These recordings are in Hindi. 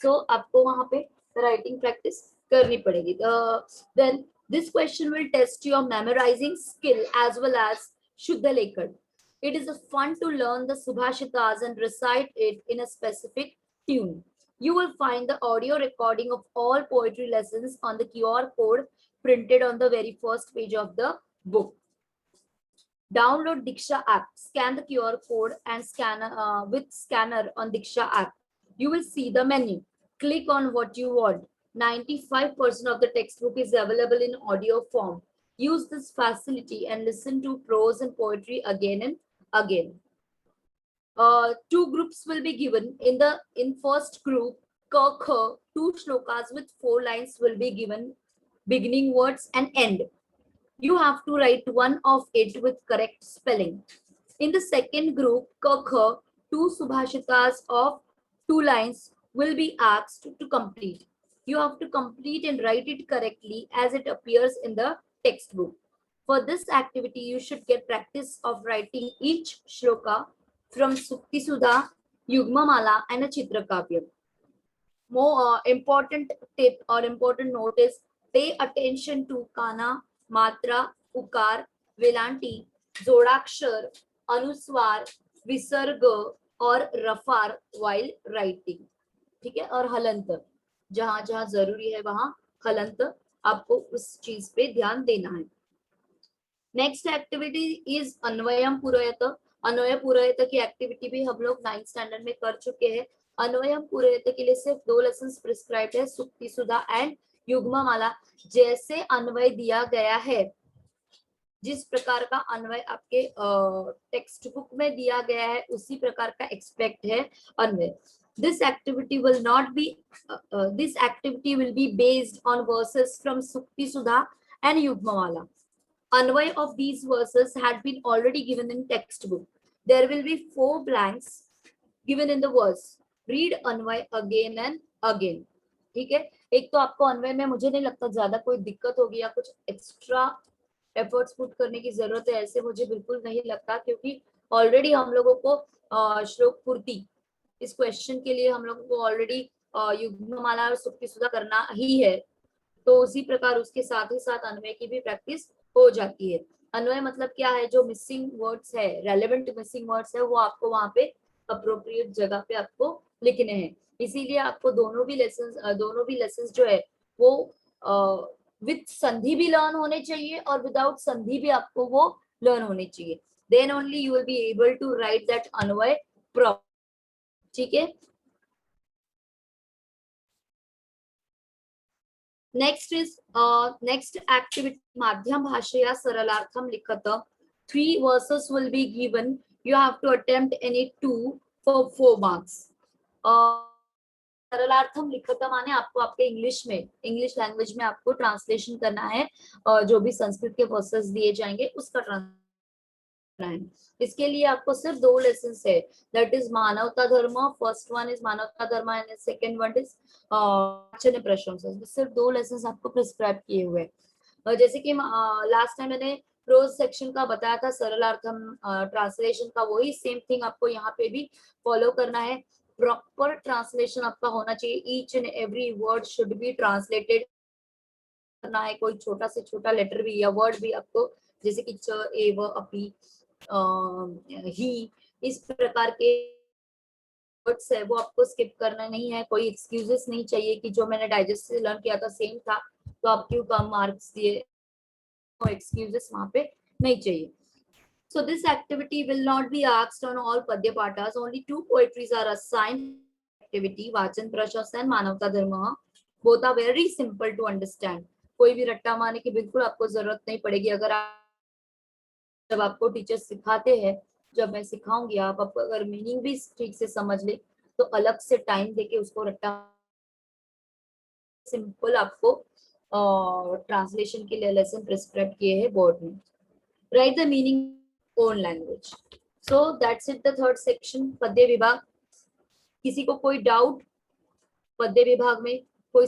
सो आपको वहां पे राइटिंग प्रैक्टिस करनी पड़ेगी. Then this question will test your memorizing skill as well as Shuddha Lekhan. It is fun to learn the Subhashitas and recite it in a specific tune. You will find the audio recording of all poetry lessons on the QR code printed on the very first page of the book. Download Diksha app. Scan the QR code and with scanner on Diksha app. You will see the menu. Click on what you want. 95% of the textbook is available in audio form. Use this facility and listen to prose and poetry again and again. Two groups will be given. In first group, Kha, 2 shlokas with 4 lines will be given, beginning words and end. You have to write one of it with correct spelling. In the second group, Kha, 2 subhashitas of 2 lines will be asked to complete. You have to complete and write it correctly as it appears in the textbook. For this activity, you should get practice of writing each shloka from Sukti Sudha, Yugma Mala, and a Chitra Kavya. More important tip or important note is pay attention to Kana, Matra, Ukar, Velanti, Zodakshar, Anuswar, Visarga और रफार while writing. ठीक है. और हलंत जहां जहां जरूरी है वहां हलंत आपको उस चीज पे ध्यान देना है. नेक्स्ट एक्टिविटी इज अन्वयम पुरोहित. अन्वय पुरोहित की एक्टिविटी भी हम लोग 9th स्टैंडर्ड में कर चुके हैं. अन्वयम पुरोहित के लिए सिर्फ 2 लेसन्स प्रिस्क्राइब्ड है, सुक्ति सुधा एंड युग्म माला. जैसे अन्वय दिया गया है, जिस प्रकार का अन्वय आपके टेक्स्ट बुक में दिया गया है उसी प्रकार का एक्सपेक्ट है अन्वय. This activity will not be this activity will be based on verses from Sukti Sudha and Yugmamala. Anvay of these verses had been already given in textbook. There will be 4 blanks given in the verse. Read Anvay again and again. ठीक है. एक तो आपको अन्वय में मुझे नहीं लगता ज्यादा कोई दिक्कत होगी या कुछ एक्स्ट्रा एफर्ट्स पुट करने की जरूरत है, ऐसे मुझे बिल्कुल नहीं लगता, क्योंकि ऑलरेडी हम लोगों को श्लोक पूर्ति इस क्वेश्चन के लिए हम लोगों को ऑलरेडी युग्ममाला और सुक्ति सुधा करना ही है. तो उसी प्रकार उसके साथ ही साथ अन्वय की भी प्रैक्टिस हो जाती है. अन्वय मतलब क्या है, जो मिसिंग वर्ड्स है, रेलेवेंट मिसिंग वर्ड्स है, वो आपको वहां पे अप्रोप्रिएट जगह पे आपको लिखने हैं. इसीलिए आपको दोनों भी लेसन्स जो है वो विद संधि भी लर्न होने चाहिए और विदाउट संधि भी आपको वो लर्न होने चाहिए. Then only you will be able to write that अन्वय प्रॉपर. ठीक है. नेक्स्ट एक्टिविटी माध्यम भाषया सरलार्थम लिखत. 3 verses will be given. You have to attempt any 2 for 4 marks. सरलार्थम लिखत माने आपको आपके इंग्लिश लैंग्वेज में आपको ट्रांसलेशन करना है, जो भी संस्कृत के वर्सेस दिए जाएंगे उसका ट्रांसलेशन है. इसके लिए आपको सिर्फ 2 लेसन्स है, दैट इज मानवता धर्म. फर्स्ट वन इज मानवता धर्म एंड सेकंड वन इज वाचन प्रशंसा. सिर्फ 2 लेसन्स आपको प्रिस्क्राइब किए हुए हैं. जैसे कि लास्ट टाइम मैंने प्रोज सेक्शन का बताया था, सरलार्थम ट्रांसलेशन का, वही सेम थिंग आपको यहाँ पे भी फॉलो करना है. प्रॉपर ट्रांसलेशन आपका होना चाहिए. Each and every word should be translated करना है. कोई छोटा से छोटा लेटर भी या वर्ड भी आपको, जैसे कि च, एव, अपी, ही, इस प्रकार के वर्ड्स है वो आपको स्किप करना नहीं है. कोई एक्सक्यूजेस नहीं चाहिए कि जो मैंने डाइजेस्ट से लर्न किया था सेम था तो आप क्यों कम मार्क्स दिए. एक्सक्यूजेस वहां पे नहीं चाहिए. So this activity will not be asked on all Padya Pathas. Only 2 poetries are assigned activity, Vachan Prashas and Manavta Dharma. Both are very simple to understand. कोई भी रट्टा मारने की बिल्कुल आपको जरूरत नहीं पड़ेगी. अगर जब आपको टीचर सिखाते हैं, जब मैं सिखाऊंगी, आप अगर मीनिंग भी ठीक से समझ ले तो अलग से टाइम देके उसको रट्टा सिंपल आपको ट्रांसलेशन के लिए लेसन प्रिस्क्राइब किए हैं बोर्ड में. Right the meaning own language. So that's it, the third section, पद्य विभाग. किसी को कोई डाउट पद्य विभाग में, कोई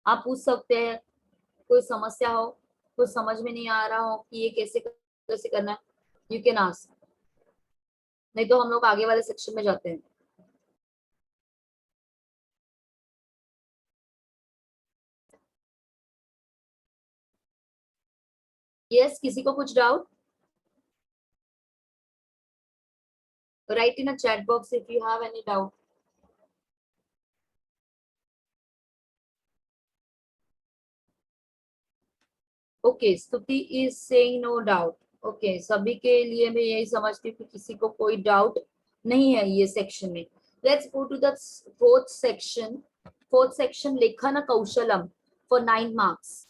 आप पूछ सकते हैं. कोई समस्या हो, कुछ समझ में नहीं आ रहा हो कि ये कैसे करना है, यू कैन आस्क. नहीं तो हम लोग आगे वाले सेक्शन में जाते हैं. यस, किसी को कुछ doubt? Write in a chat box if you have any doubt. Okay, Stuti is saying no doubt. Okay, सभी के लिए मैं यही समझती हूँ कि किसी को कोई डाउट नहीं है ये सेक्शन में. Let's go to the fourth section. Fourth section, लेखन कौशलम for 9 marks.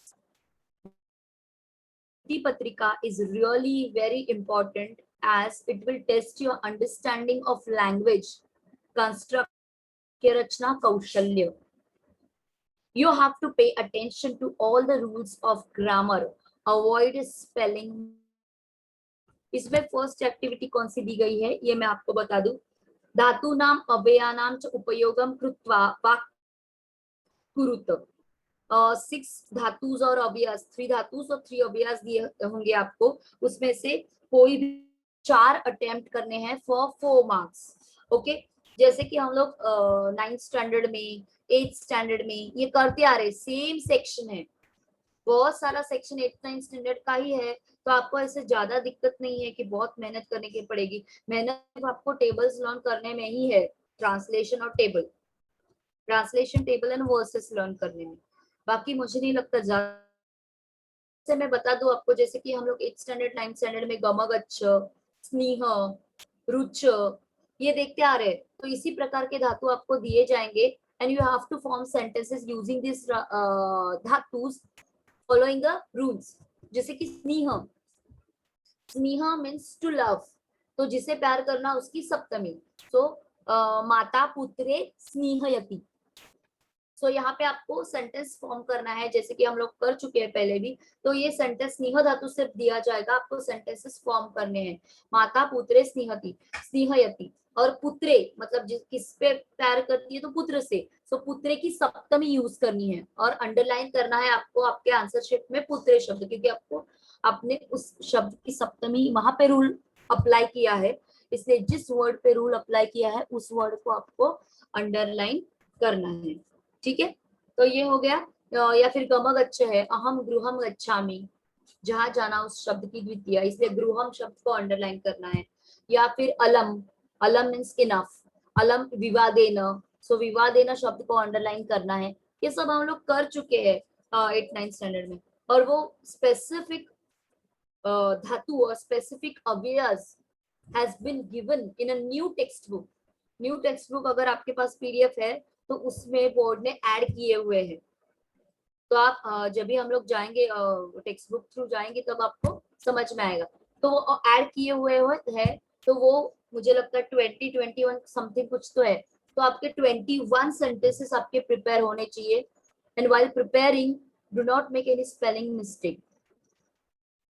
Patrika is really very important as it will test your understanding of language, construct के रचना कौशल्य. You have to pay attention to all the rules of grammar. Avoid spelling. इसमें फर्स्ट एक्टिविटी कौन सी दी गई है ये मैं आपको बता दूं. धातु नाम अव्ययानाम च उपयोगम कृत्वा वाक् कुरुत. 6 धातुज और अव्ययस, 3 धातुज और 3 अव्ययस दिए होंगे आपको. उसमें से कोई भी 4 अटेम्प्ट करने हैं फॉर 4 मार्क्स. ओके, जैसे कि हम लोग 9th स्टैंडर्ड में, 8th स्टैंडर्ड में ये करते आ रहे, सेम सेक्शन है. बहुत सारा सेक्शन 8th 9th स्टैंडर्ड का ही है, तो आपको ऐसे ज्यादा दिक्कत नहीं है कि बहुत मेहनत करने की पड़ेगी. मेहनत आपको टेबल्स लर्न करने में ही है, ट्रांसलेशन और table, translation table and versus learn करने में. बाकी मुझे नहीं लगता ज्यादा. से मैं बता दूं आपको, जैसे कि हम लोग 8th स्टैंडर्ड 9th स्टैंडर्ड में गमगच्छ, स्नेह, रुच ये देखते आ रहे हैं. तो इसी प्रकार के धातु आपको दिए जाएंगे and you have to form sentences using this धातुस फॉलोइंग द रूल्स. जैसे कि स्नेह, स्नेह मीन्स टू लव, तो जिसे प्यार करना उसकी सप्तमी. तो माता पुत्रे स्नेहयति. सो यहाँ पे आपको सेंटेंस फॉर्म करना है, जैसे कि हम लोग कर चुके हैं पहले भी. तो ये सेंटेंस स्नेह धातु से दिया जाएगा, आपको सेंटेंसेस फॉर्म करने हैं. माता पुत्रे स्नेहति, स्नेहयति. और पुत्रे मतलब जिस किस पे प्यार करती है तो पुत्र से. सो पुत्रे की सप्तमी यूज करनी है और अंडरलाइन करना है आपको आपके आंसर शीट में पुत्रे शब्द, क्योंकि आपको आपने उस शब्द की सप्तमी वहां पे रूल अप्लाई किया है, इसलिए जिस वर्ड पे रूल अप्लाई किया है उस वर्ड को आपको अंडरलाइन करना है. ठीक है, तो ये हो गया. या फिर गमगच्छ है, अहम गृहम गच्छामि, जहां जाना उस शब्द की द्वितीय, इसलिए गृहम शब्द को अंडरलाइन करना है. या फिर अलम, अलम मीन्स इनफ, अलम विवादेन, सो विवादेन शब्द को अंडरलाइन करना है. ये सब हम लोग कर चुके हैं 8th 9th स्टैंडर्ड में. और वो स्पेसिफिक धातु और स्पेसिफिक अव्ययस has been given in a new textbook. New textbook अगर आपके पास पीडीएफ है तो उसमें बोर्ड ने ऐड किए हुए हैं. तो आप जब भी हम लोग जाएंगे टेक्स्ट बुक थ्रू जाएंगे तब आपको समझ में आएगा. तो वो ऐड किए हुए है, तो वो मुझे लगता है 2021 समथिंग कुछ तो है. तो आपके 21 सेंटेंसेस आपके प्रिपेयर होने चाहिए. And while preparing do not make any spelling mistake.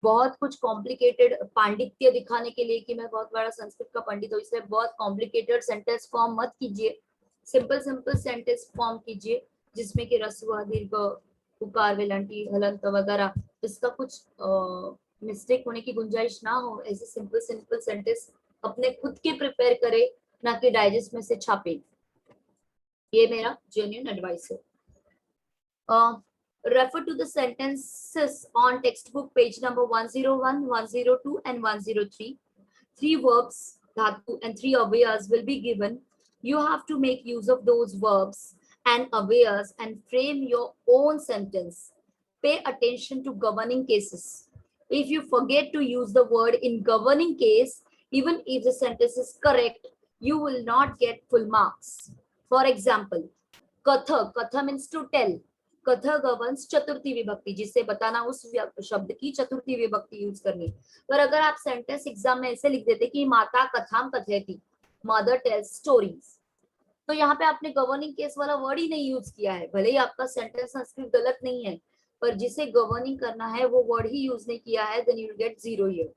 बहुत कुछ कॉम्प्लिकेटेड पांडित्य दिखाने के लिए कि मैं बहुत बड़ा संस्कृत का पंडित हूँ, इसलिए बहुत कॉम्प्लिकेटेड सेंटेंस फॉर्म मत कीजिए. सिंपल सिंपल सेंटेंस फॉर्म कीजिए जिसमें कि रस्व दीर्घ उकार विलंटी हलंत वगैरह इसका कुछ मिस्टेक होने की गुंजाइश ना हो. ऐसे सिंपल सिंपल सेंटेंस अपने खुद के प्रिपेयर करे, ना कि डाइजेस्ट में से छापे. ये मेरा जेन्युइन एडवाइस है. Refer to the sentences on textbook page number 101, 102 and 103. 3 verbs, dhatu and 3 avyas will be given. You have to make use of those verbs and avyas and frame your own sentence. Pay attention to governing cases. If you forget to use the word in governing case, even if the sentence is correct, you will not get full marks. For example, katha, katha means to tell. कथा गवर्न्स चतुर्थी विभक्ति, जिससे बताना उस शब्द की चतुर्थी विभक्ति यूज करनी. पर अगर आप सेंटेंस एग्जाम में ऐसे लिख देते कि माता कथाम कथयति, मदर टेल्स स्टोरीज, तो यहाँ पे आपने गवर्निंग केस वाला वर्ड ही नहीं यूज किया है. भले ही आपका सेंटेंस संस्कृत गलत नहीं है, पर जिसे गवर्निंग करना है वो वर्ड ही यूज नहीं किया है, then you will get 0 here.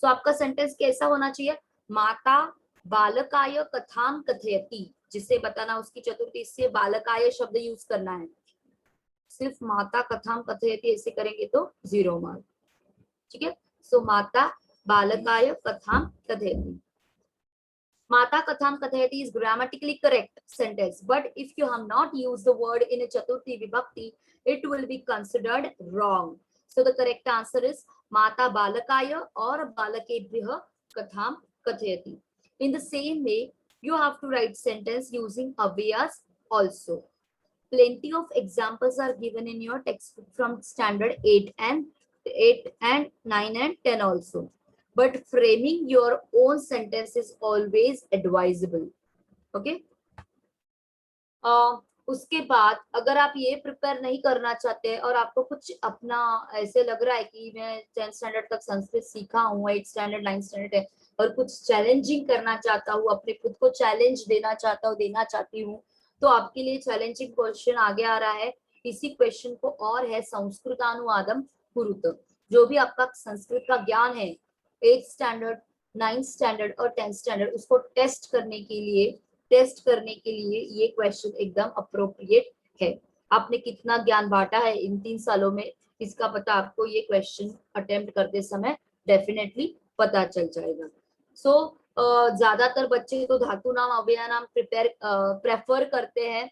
तो आपका सेंटेंस कैसा होना चाहिए? माता बालकाय कथाम कथयति, जिससे बताना उसकी चतुर्थी, इससे बालकाय शब्द यूज करना है. सिर्फ माता कथाम कथयति ऐसे करेंगे तो 0 मार्क. ठीक है, सो माता बालकाय कथाम कथयति. Mata katham kathayati is grammatically correct sentence, but if you have not used the word in a chaturthi vibhakti, it will be considered wrong. So the correct answer is Mata Balakaya or Balakebhyah Katham Kathayati. In the same way, you have to write sentence using avyas also. Plenty of examples are given in your textbook from standard 8 and 9 and 10 also. But framing your own sentence is always advisable. Okay. उसके बाद अगर आप ये प्रिपेयर नहीं करना चाहते हैं और आपको कुछ अपना ऐसे लग रहा है कि मैं 10th स्टैंडर्ड तक संस्कृत सीखा हूँ, 8th स्टैंडर्ड 9th स्टैंडर्ड है, और कुछ चैलेंजिंग करना चाहता हूँ, अपने खुद को चैलेंज देना चाहता हूँ, देना चाहती हूँ, तो आपके लिए चैलेंजिंग क्वेश्चन आगे आ रहा है. इसी क्वेश्चन को और है संस्कृतानुवादम कुरुत. जो भी आपका संस्कृत का ज्ञान है 8th स्टैंडर्ड 9th स्टैंडर्ड और 10th स्टैंडर्ड, उसको टेस्ट करने के लिए ये क्वेश्चन एकदम अप्रोप्रिएट है. आपने कितना ज्ञान बांटा है इन 3 सालों में, इसका पता आपको ये क्वेश्चन अटेम्प्ट करते समय डेफिनेटली पता चल जाएगा. सो ज्यादातर बच्चे तो धातु नाम अव्यय नाम प्रेफर करते हैं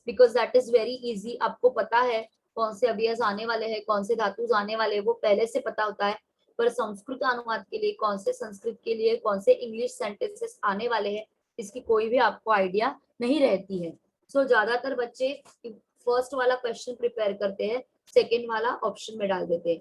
because that is very easy. आपको पता है कौन से अव्यय आने वाले हैं, कौन से धातु आने वाले हैं, वो पहले से पता होता है. पर संस्कृत अनुवाद के लिए कौन से संस्कृत के लिए कौन से इंग्लिश सेंटेंसेस आने वाले हैं, इसकी कोई भी आपको आइडिया नहीं रहती है. सो ज्यादातर बच्चे फर्स्ट वाला क्वेश्चन प्रिपेयर करते हैं, सेकेंड वाला ऑप्शन में डाल देते हैं.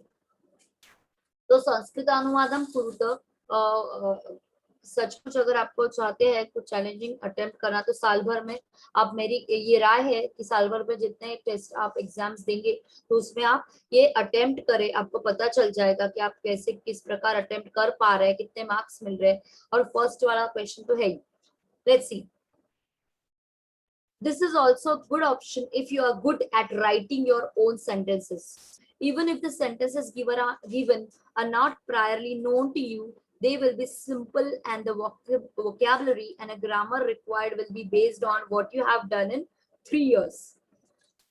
तो संस्कृत अनुवादम कुरुत सचमुच अगर आपको चाहते हैं कुछ चैलेंजिंग अटेम्प्ट करना, तो साल भर में आप, मेरी ये राय है कि साल भर में जितने टेस्ट आप एग्जाम्स देंगे तो उसमें आप ये अटेम्प्ट करें. आपको पता चल जाएगा कि आप कैसे किस प्रकार अटेम्प्ट कर पा रहे हैं, कितने मार्क्स मिल रहे हैं. और फर्स्ट वाला क्वेश्चन तो है ही. Let's see. This is also a good option if you are good at writing your own sentences. Even if the sentences given are not priorly known to you, they will be simple and the vocabulary and a grammar required will be based on what you have done in 3 years.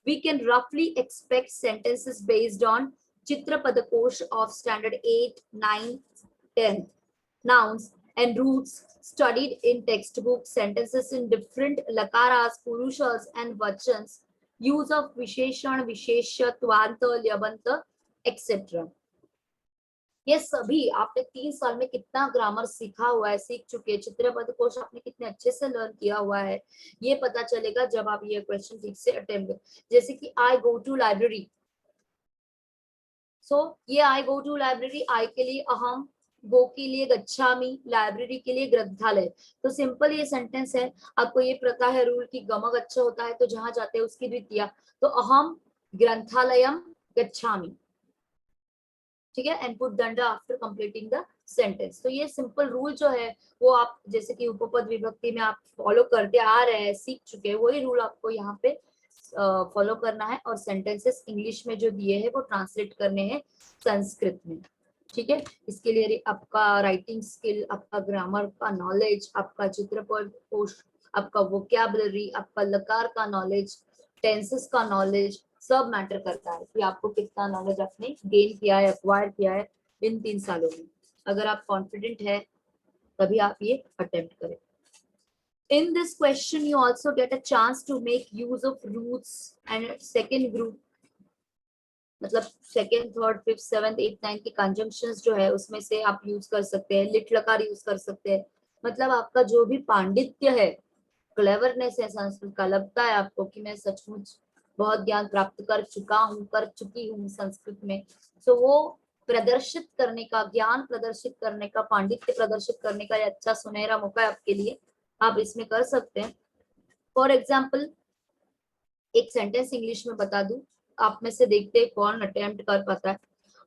We can roughly expect sentences based on Chitrapadakosh of standard 8, 9, 10. Nouns and roots studied in textbook, sentences in different lakaras, purushas and vachans, use of visheshan, vishesha, twanta, lyabanta, etc. ये सभी आपने 3 साल में कितना ग्रामर सीखा हुआ है, सीख चुके. चित्रपद कोश आपने कितने अच्छे से लर्न किया हुआ है, ये पता चलेगा जब आप ये क्वेश्चन ठीक से अटेम्प्ट. जैसे कि आई गो टू लाइब्रेरी. सो ये आई गो टू लाइब्रेरी, आई के लिए अहम, गो के लिए गच्छामी, लाइब्रेरी के लिए ग्रंथालय. तो सिंपल ये सेंटेंस है. आपको ये पता है रूल की गमक अच्छा होता है तो जहां जाते हैं उसकी द्वितीया. तो अहम ग्रंथालयम गच्छामी. ठीक है. एंड पुट दंड आफ्टर कंप्लीटिंग द सेंटेंस. तो ये सिंपल रूल जो है वो आप जैसे कि उपपद विभक्ति में आप फॉलो करते आ रहे हैं, सीख चुके हैं, वही रूल आपको यहाँ पे फॉलो करना है. और सेंटेंसेस इंग्लिश में जो दिए हैं वो ट्रांसलेट करने हैं संस्कृत में. ठीक है. इसके लिए आपका राइटिंग स्किल, आपका ग्रामर का नॉलेज, आपका चित्रपद कोश, आपका वोकैबुलरी, आपका लकार का नॉलेज, टेंसेस का नॉलेज सब मैटर करता है कि आपको कितना नॉलेज आपने गेन किया है, एक्वायर किया है इन 3 सालों में. अगर आप कॉन्फिडेंट है तभी आप ये अटेम्प्ट करें. In this question, you also get a chance to make use of roots and second group. मतलब second, third, fifth, seventh, eight, ninth की कंजंक्शंस जो है उसमें से आप यूज कर सकते हैं. लिट लकार यूज कर सकते हैं. मतलब आपका जो भी पांडित्य है, क्लेवरनेस है संस्कृत का, लगता है आपको कि मैं सचमुच बहुत ज्ञान प्राप्त कर चुकी हूँ संस्कृत में, तो वो प्रदर्शित करने का, ज्ञान प्रदर्शित करने का, पांडित्य प्रदर्शित करने का अच्छा सुनहरा मौका है आपके लिए. आप इसमें कर सकते हैं. फॉर एग्जाम्पल एक सेंटेंस इंग्लिश में बता दूं, आप में से देखते हैं कौन अटेम्प्ट कर पाता है.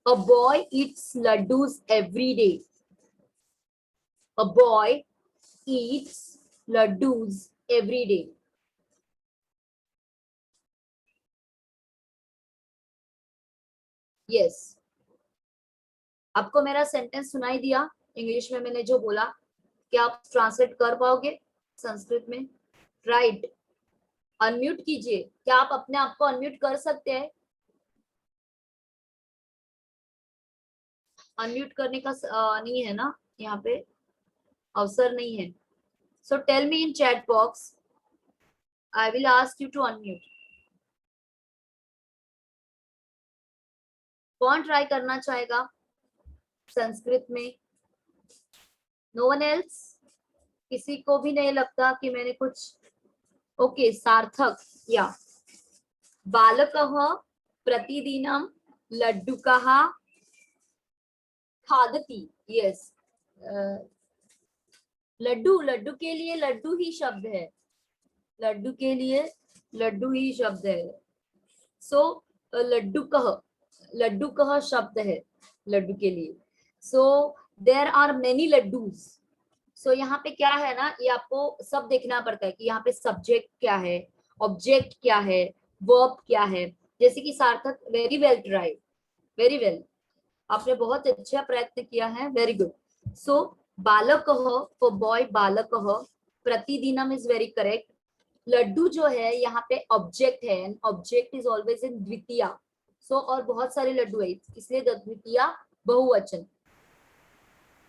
A boy Yeats laddoos every day. A boy Yeats laddoos every day. Yes. आपको मेरा सेंटेंस सुनाई दिया इंग्लिश में मैंने जो बोला? क्या आप ट्रांसलेट कर पाओगे संस्कृत में? राइट. अनम्यूट कीजिए. क्या आप अपने आप को अनम्यूट कर सकते हैं? अनम्यूट करने का नहीं है ना यहाँ पे, अवसर नहीं है. So tell me in chat box. I will ask you to unmute. कौन ट्राई करना चाहेगा संस्कृत में? No one else? किसी को भी नहीं लगता कि मैंने कुछ? ओके, सार्थक या बालकः प्रतिदिनं लड्डुकः खादति। यस, लड्डू, लड्डू के लिए लड्डू ही शब्द है, लड्डू के लिए लड्डू ही शब्द है। सो लड्डुकः, लड्डुकः शब्द है लड्डू के लिए। So there are many laddoos. So यहाँ पे क्या है ना, ये आपको सब देखना पड़ता है कि यहाँ पे सब्जेक्ट क्या है, ऑब्जेक्ट क्या है, वर्ब क्या है। जैसे कि सार्थक, very well try, very well, आपने बहुत अच्छा प्रयत्न किया है, वेरी गुड। सो बालकः फॉर बॉय, बालकः, प्रतिदिनम इज वेरी करेक्ट। लड्डू जो है यहाँ पे ऑब्जेक्ट है, and object is always in द्वितीया। सो और बहुत सारे लड्डू है, इसलिए द्वितीया बहुवचन।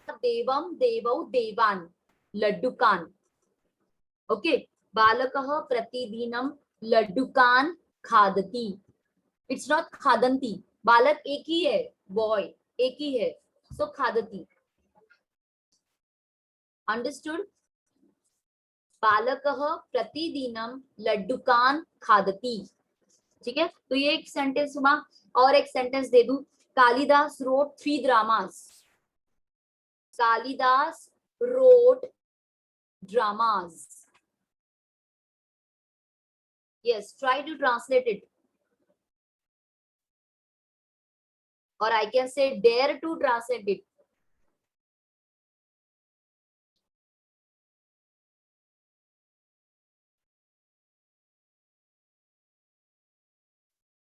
देवम, देवौ, देवान, लड्डुकान। ओके, बालकः प्रतिदिनम लड्डुकान खादति। इट्स नॉट खादंती, बालक एक ही है, बॉय एक ही है, सो खादति। अंडरस्टूड? बालकः प्रतिदिनम लड्डुकान खादति। ठीक है, तो ये एक सेंटेंस हुआ। और एक सेंटेंस दे दूं, Kalidas wrote 3 dramas. Kalidas wrote dramas. Yes, try to translate it. Or I can say dare to translate it.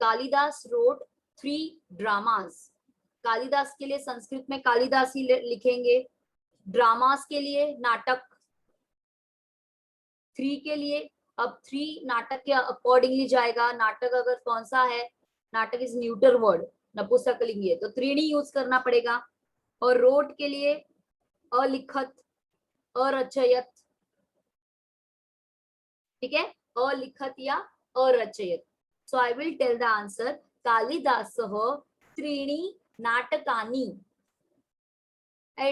Kalidas wrote 3 dramas. Kalidas के लिए संस्कृत में कालिदास ही लिखेंगे, ड्रामास के लिए नाटक, 3 के लिए अब 3 नाटक के अकॉर्डिंगली जाएगा। नाटक अगर कौन सा है, नाटक इज न्यूटर वर्ड, नपुंसकलिंगी है, तो त्रीणी यूज करना पड़ेगा। और रोट के लिए अलिखत, अरचयत, ठीक है, अलिखत या अरचयत। So I will tell the answer, कालिदासः त्रीणी नाटकानि।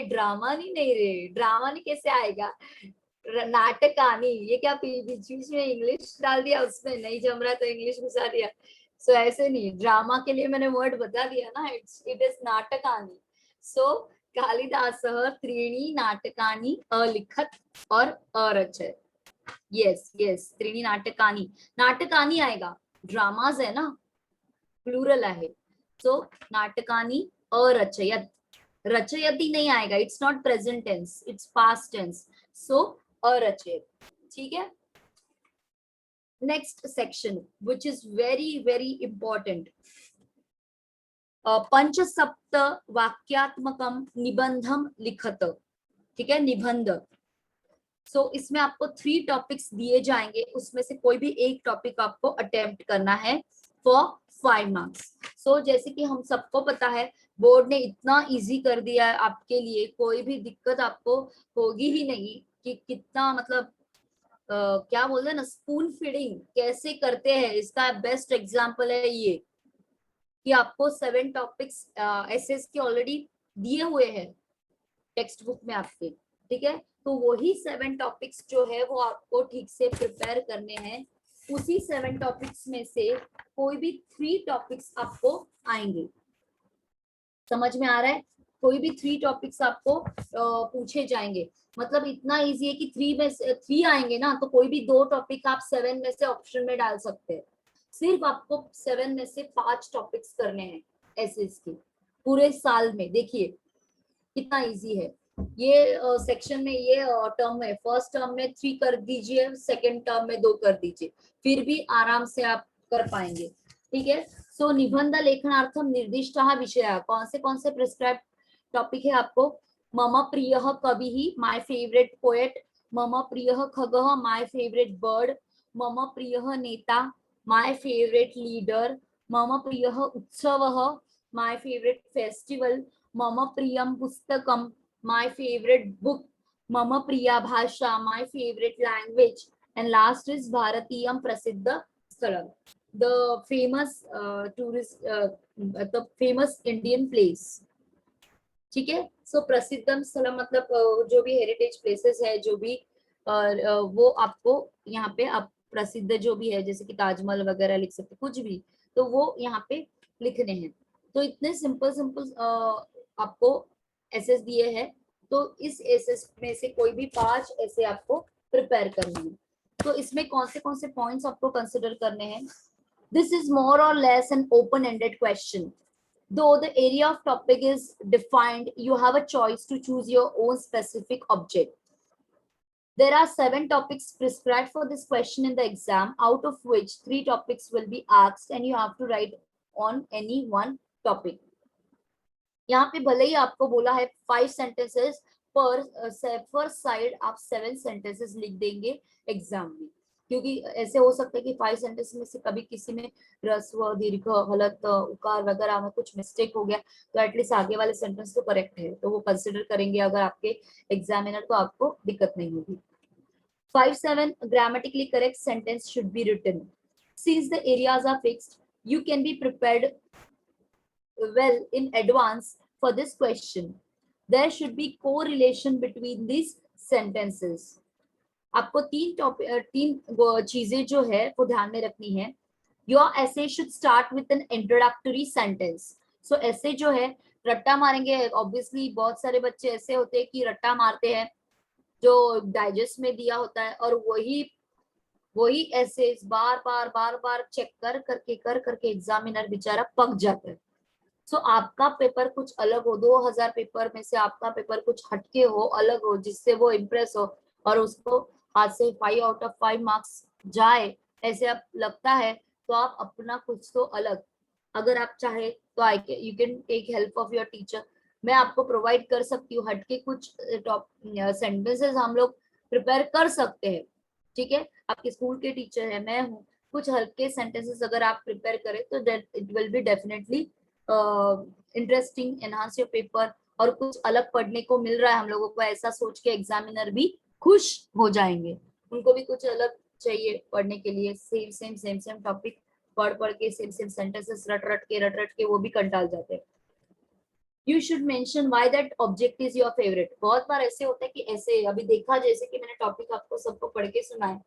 ड्रामानी नहीं रे, ड्रामानी कैसे आएगा, नाटकानी, ये क्या बीच में इंग्लिश डाल दिया, उसमें नहीं जम रहा तो इंग्लिश घुसा दिया। सो ऐसे नहीं, ड्रामा के लिए मैंने वर्ड बता दिया ना, इट इज नाटकानी। सो कालिदासः त्रीणी नाटकानि अलिखत और अरचयत। यस यस, त्रीणी नाटकानि, नाटकानि आएगा, ड्रामाज है ना, प्लूरल है। सो नाटकानि अरचयत, रचयति नहीं आएगा, it's not present tense, it's past tense. So अरचयत, ठीक है। Next section which is very very important, पंचसप्त वाक्यात्मकम निबंधम लिखत। ठीक है, निबंध। सो इसमें आपको 3 टॉपिक्स दिए जाएंगे, उसमें से कोई भी एक टॉपिक आपको अटेम्प्ट करना है फॉर 5 मार्क्स। सो जैसे कि हम सबको पता है, बोर्ड ने इतना इजी कर दिया है आपके लिए, कोई भी दिक्कत आपको होगी ही नहीं कि कितना मतलब क्या बोलते हैं ना, स्पून फीडिंग कैसे करते हैं, इसका बेस्ट एग्जांपल है ये कि आपको 7 टॉपिक्स एसएस के ऑलरेडी दिए हुए हैं टेक्स्ट बुक में आपके। ठीक है, तो वही 7 टॉपिक्स जो है वो आपको ठीक से प्रिपेयर करने हैं। उसी 7 टॉपिक्स में से कोई भी 3 टॉपिक्स आपको आएंगे, समझ में आ रहा है? कोई भी 3 टॉपिक्स आपको पूछे जाएंगे, मतलब इतना इजी है कि 3 में 3 आएंगे ना, तो कोई भी 2 टॉपिक आप 7 में से ऑप्शन में डाल सकते हैं। सिर्फ आपको 7 में से 5 टॉपिक्स करने हैं एसएस के पूरे साल में। देखिए कितना इजी है ये सेक्शन में, ये टर्म में, फर्स्ट टर्म में 3 कर दीजिए, सेकेंड टर्म में 2 कर दीजिए, फिर भी आराम से आप कर पाएंगे। ठीक है, सो निबंध लेखनार्थम निर्दिष्टः विषयः, कौन से प्रिस्क्राइब टॉपिक है आपको? मम प्रियः कविः, माय फेवरेट पोएट। मम प्रियः खगः, माय फेवरेट बर्ड। मम प्रियः नेता, माय फेवरेट लीडर। मम प्रियः उत्सवः, माय फेवरेट फेस्टिवल। मम प्रियं पुस्तकं, my favorite book. Mama priya bhasha, my favorite language. And last is Bharatiyam prasiddha sthalam. The famous tourist, the famous Indian place. ठीक है, सो प्रसिद्धम स्थलम मतलब जो भी हेरिटेज प्लेसेस है, जो भी वो आपको यहाँ पे आप प्रसिद्ध जो भी है, जैसे कि ताजमहल वगैरह लिख सकते, कुछ भी, तो वो यहाँ पे लिखने हैं। तो इतने सिंपल सिंपल आपको एसेस दिए हैं, तो इस एसेस में से कोई भी 5 ऐसे आपको प्रिपेयर करने हैं। तो इसमें कौन से पॉइंट्स आपको कंसिडर करने हैं? दिस इज मोर और less an open ended question. Though the area of topic is defined, you have a choice to choose your own specific object. There are 7 topics prescribed for this question in the exam, out of which 3 topics will be asked and you have to write on any one topic. यहाँ पे भले ही आपको बोला है 5 sentences पर साइड, आप 7 sentences लिख देंगे एग्जाम में, क्योंकि ऐसे हो सकता है कि 5 सेंटेंस में से कभी किसी में ह्रस्व दीर्घ हलत उकार वगैरह में कुछ मिस्टेक हो गया, तो एटलीस्ट आगे वाले सेंटेंस तो करेक्ट है, तो वो कंसिडर करेंगे अगर आपके एग्जामिनर, तो आपको दिक्कत नहीं होगी। 5-7 grammatically correct sentence should be written. Since the areas are fixed, you can be prepared well in advance for this question. There should be correlation between these sentences. आपको 3 चीजें जो है वो ध्यान में रखनी है। Your essay should start with an introductory sentence. So essay जो है रट्टा मारेंगे, ऑब्वियसली बहुत सारे बच्चे ऐसे होते हैं कि रट्टा मारते हैं जो डाइजेस्ट में दिया होता है, और वही ऐसे बार बार चेक कर करके एग्जामिनर बेचारा पक जाता है। सो आपका पेपर कुछ अलग हो, 2000 पेपर में से आपका पेपर कुछ हटके हो, अलग हो, जिससे वो इम्प्रेस हो और उसको हाथ से 5 आउट ऑफ 5 मार्क्स जाए, ऐसे आप लगता है, तो आप अपना कुछ तो अलग, अगर आप चाहे तो you can take help of your teacher. मैं आपको प्रोवाइड कर सकती हूँ हटके कुछ टॉप सेंटेंसेस हम लोग प्रिपेयर कर सकते हैं। ठीक है, आपके स्कूल के टीचर है, मैं हूँ, कुछ हल्के सेंटेंसेस अगर आप प्रिपेयर करें तो it will be definitely interesting, enhance your paper, और कुछ अलग पढ़ने को मिल रहा है हम लोगों को, ऐसा सोच के एग्जामिनर भी खुश हो जाएंगे। उनको भी कुछ अलग चाहिए पढ़ने के लिए, सेम टॉपिक पढ़ के सेम सेंटेंसेस रट रट के वो भी कंटाल जाते हैं। You should mention why that object is your favourite. बहुत बार ऐसे होता है कि ऐसे अभी देखा, जैसे कि मैंने टॉपिक आपको सबको पढ़ के सुनाया,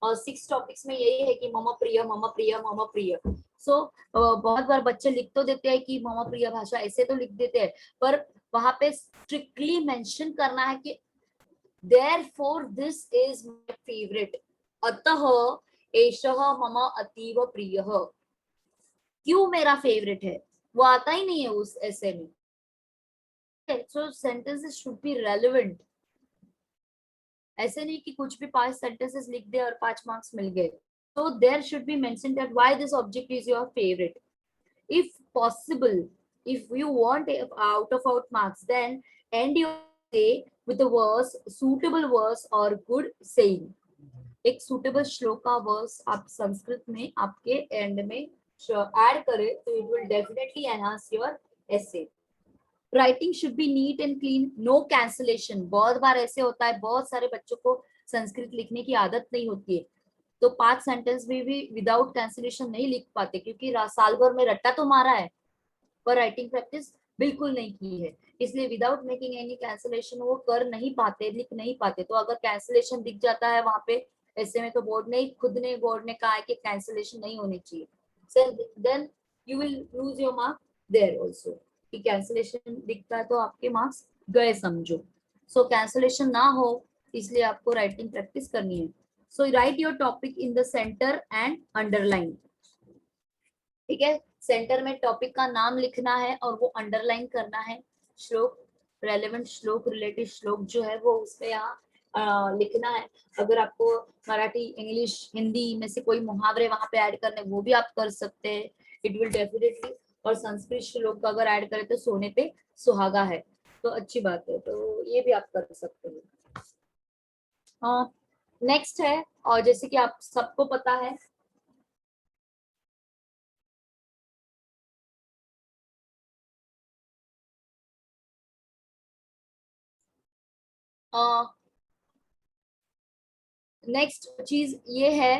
और 6 टॉपिक्स में यही है कि मम प्रिय मम प्रिय मम प्रिय। सो बहुत बार बच्चे लिख तो देते हैं कि मम प्रिय भाषा, ऐसे तो लिख देते हैं, पर वहां पे स्ट्रिक्टली मेंशन करना है कि therefore this is my favorite, अतः एषः मम अतीव प्रियः। क्यों मेरा फेवरेट है, वो आता ही नहीं है उस ऐसे में। सो सेंटेंसेस शुड बी रेलेवेंट, ऐसे नहीं कि कुछ भी 5 सेंटेंसेस लिख दे और 5 मार्क्स मिल गए। So there should be mentioned that why this object is your favorite. If possible, if you want out of out marks, then end your day with a verse, suitable verse or good saying. एक suitable श्लोक का वर्स आप संस्कृत में आपके एंड में ऐड करें तो it will definitely enhance your essay. Writing should be neat and clean, no cancellation. बहुत बार ऐसे होता है, बहुत सारे बच्चों को संस्कृत लिखने की आदत नहीं होती है, तो 5 सेंटेंस में भी विदाउट कैंसलेशन नहीं लिख पाते, क्योंकि साल भर में रट्टा तो मारा है पर राइटिंग प्रैक्टिस बिल्कुल नहीं की है, इसलिए विदाउट मेकिंग एनी कैंसलेशन वो कर नहीं पाते, लिख नहीं पाते। तो अगर कैंसलेशन दिख जाता है वहां पे ऐसे में, तो बोर्ड ने कहा है कि कैंसलेशन नहीं होनी चाहिए, so then you will lose your mark there also, कि कैंसलेशन दिखता है तो आपके मार्क्स गए समझो। सो कैंसलेशन ना हो, इसलिए आपको राइटिंग प्रैक्टिस करनी है। So write your topic in the centre and underline. ठीक है, सेंटर में टॉपिक का नाम लिखना है और वो अंडरलाइन करना है। श्लोक, रेलेवेंट श्लोक, रिलेटेड श्लोक जो है वो उस पे यहाँ लिखना है। अगर आपको मराठी, इंग्लिश, हिंदी में से कोई मुहावरे वहां पे ऐड करने, वो भी आप कर सकते हैं, इट विल डेफिनेटली। और संस्कृत श्लोक का अगर ऐड करें तो सोने पे सुहागा है, तो अच्छी बात है, तो ये भी आप कर सकते हैं। नेक्स्ट है, और जैसे कि आप सबको पता है, नेक्स्ट चीज ये है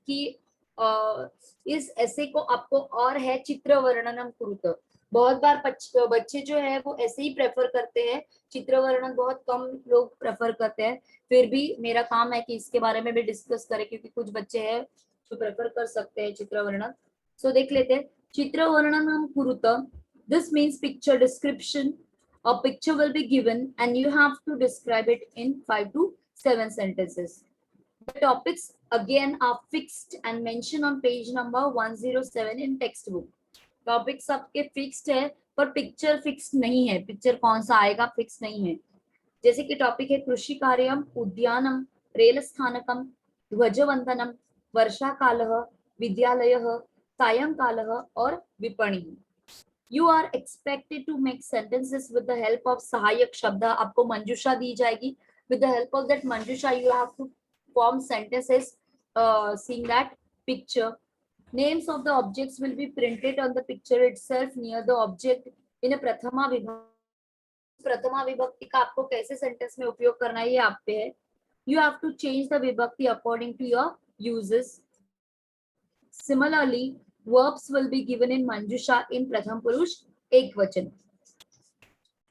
कि इस ऐसे को आपको और है चित्र वर्णनम कुरुत। बहुत बार बच्चे जो है वो ऐसे ही प्रेफर करते हैं, चित्र वर्णन बहुत कम लोग प्रेफर करते हैं। फिर भी मेरा काम है कि इसके बारे में भी डिस्कस करें, क्योंकि कुछ बच्चे हैं जो प्रेफर कर सकते हैं चित्र वर्णन। सो देख लेते हैं, चित्र वर्णनम कुरुत, this means picture description. A picture will be given and you have to describe it in 5 to 7 sentences. The topics again are fixed and mentioned on page number 107 in textbook. Topics आपके फिक्स्ड है, पर पिक्चर फिक्स्ड नहीं है, पिक्चर कौन सा आएगा फिक्स नहीं है। जैसे कि टॉपिक है कृषि कार्यम, उद्यानम, रेल स्थानकम, ध्वजवंदनम, वर्षा कालः, विद्यालयः, सायंकालः और विपणि। You are expected to make sentences with the help of सहायक शब्द। आपको मंजूषा दी जाएगी, with the help of that manjusha you have to form sentences seeing that picture. Names of the objects will be printed on the picture itself near the object in a prathama vibhakti। prathama vibhakti का आपको कैसे सेंटेंस में उपयोग करना है ये आप पे है। You have to change the vibhakti according to your uses. Similarly, verbs will be given in manjusha in pratham purush ekvachan.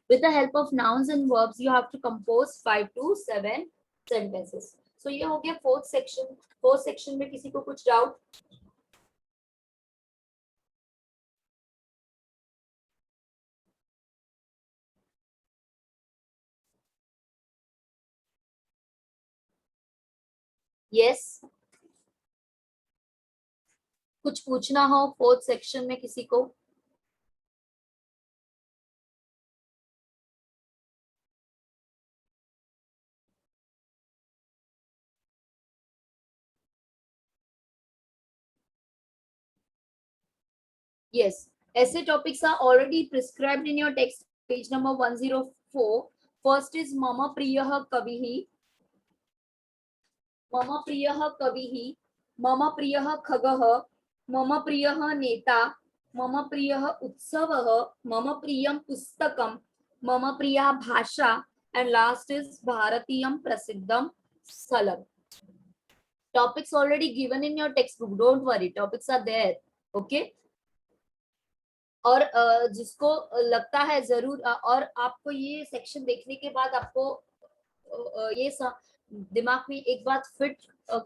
With the help of nouns and verbs, you have to compose 5 to 7 sentences. So ये हो गया फोर्थ सेक्शन। फोर्थ सेक्शन में किसी को कुछ डाउट? यस, कुछ पूछना हो फोर्थ सेक्शन में किसी को? Yes, essay topics are already prescribed in your text, page number 104. First is Mama Priyah Kavihi, Mama Priyah Kavihi, Mama Priyah Khagah, Mama Priyah Neta, Mama Priyah Utsavah, Mama Priyam Pustakam, Mama Priyah Bhasha, and last is Bharatiyam Prasiddham Sthalam. Topics already given in your textbook, don't worry, topics are there, okay? और जिसको लगता है जरूर, और आपको ये सेक्शन देखने के बाद आपको ये दिमाग में एक बात फिट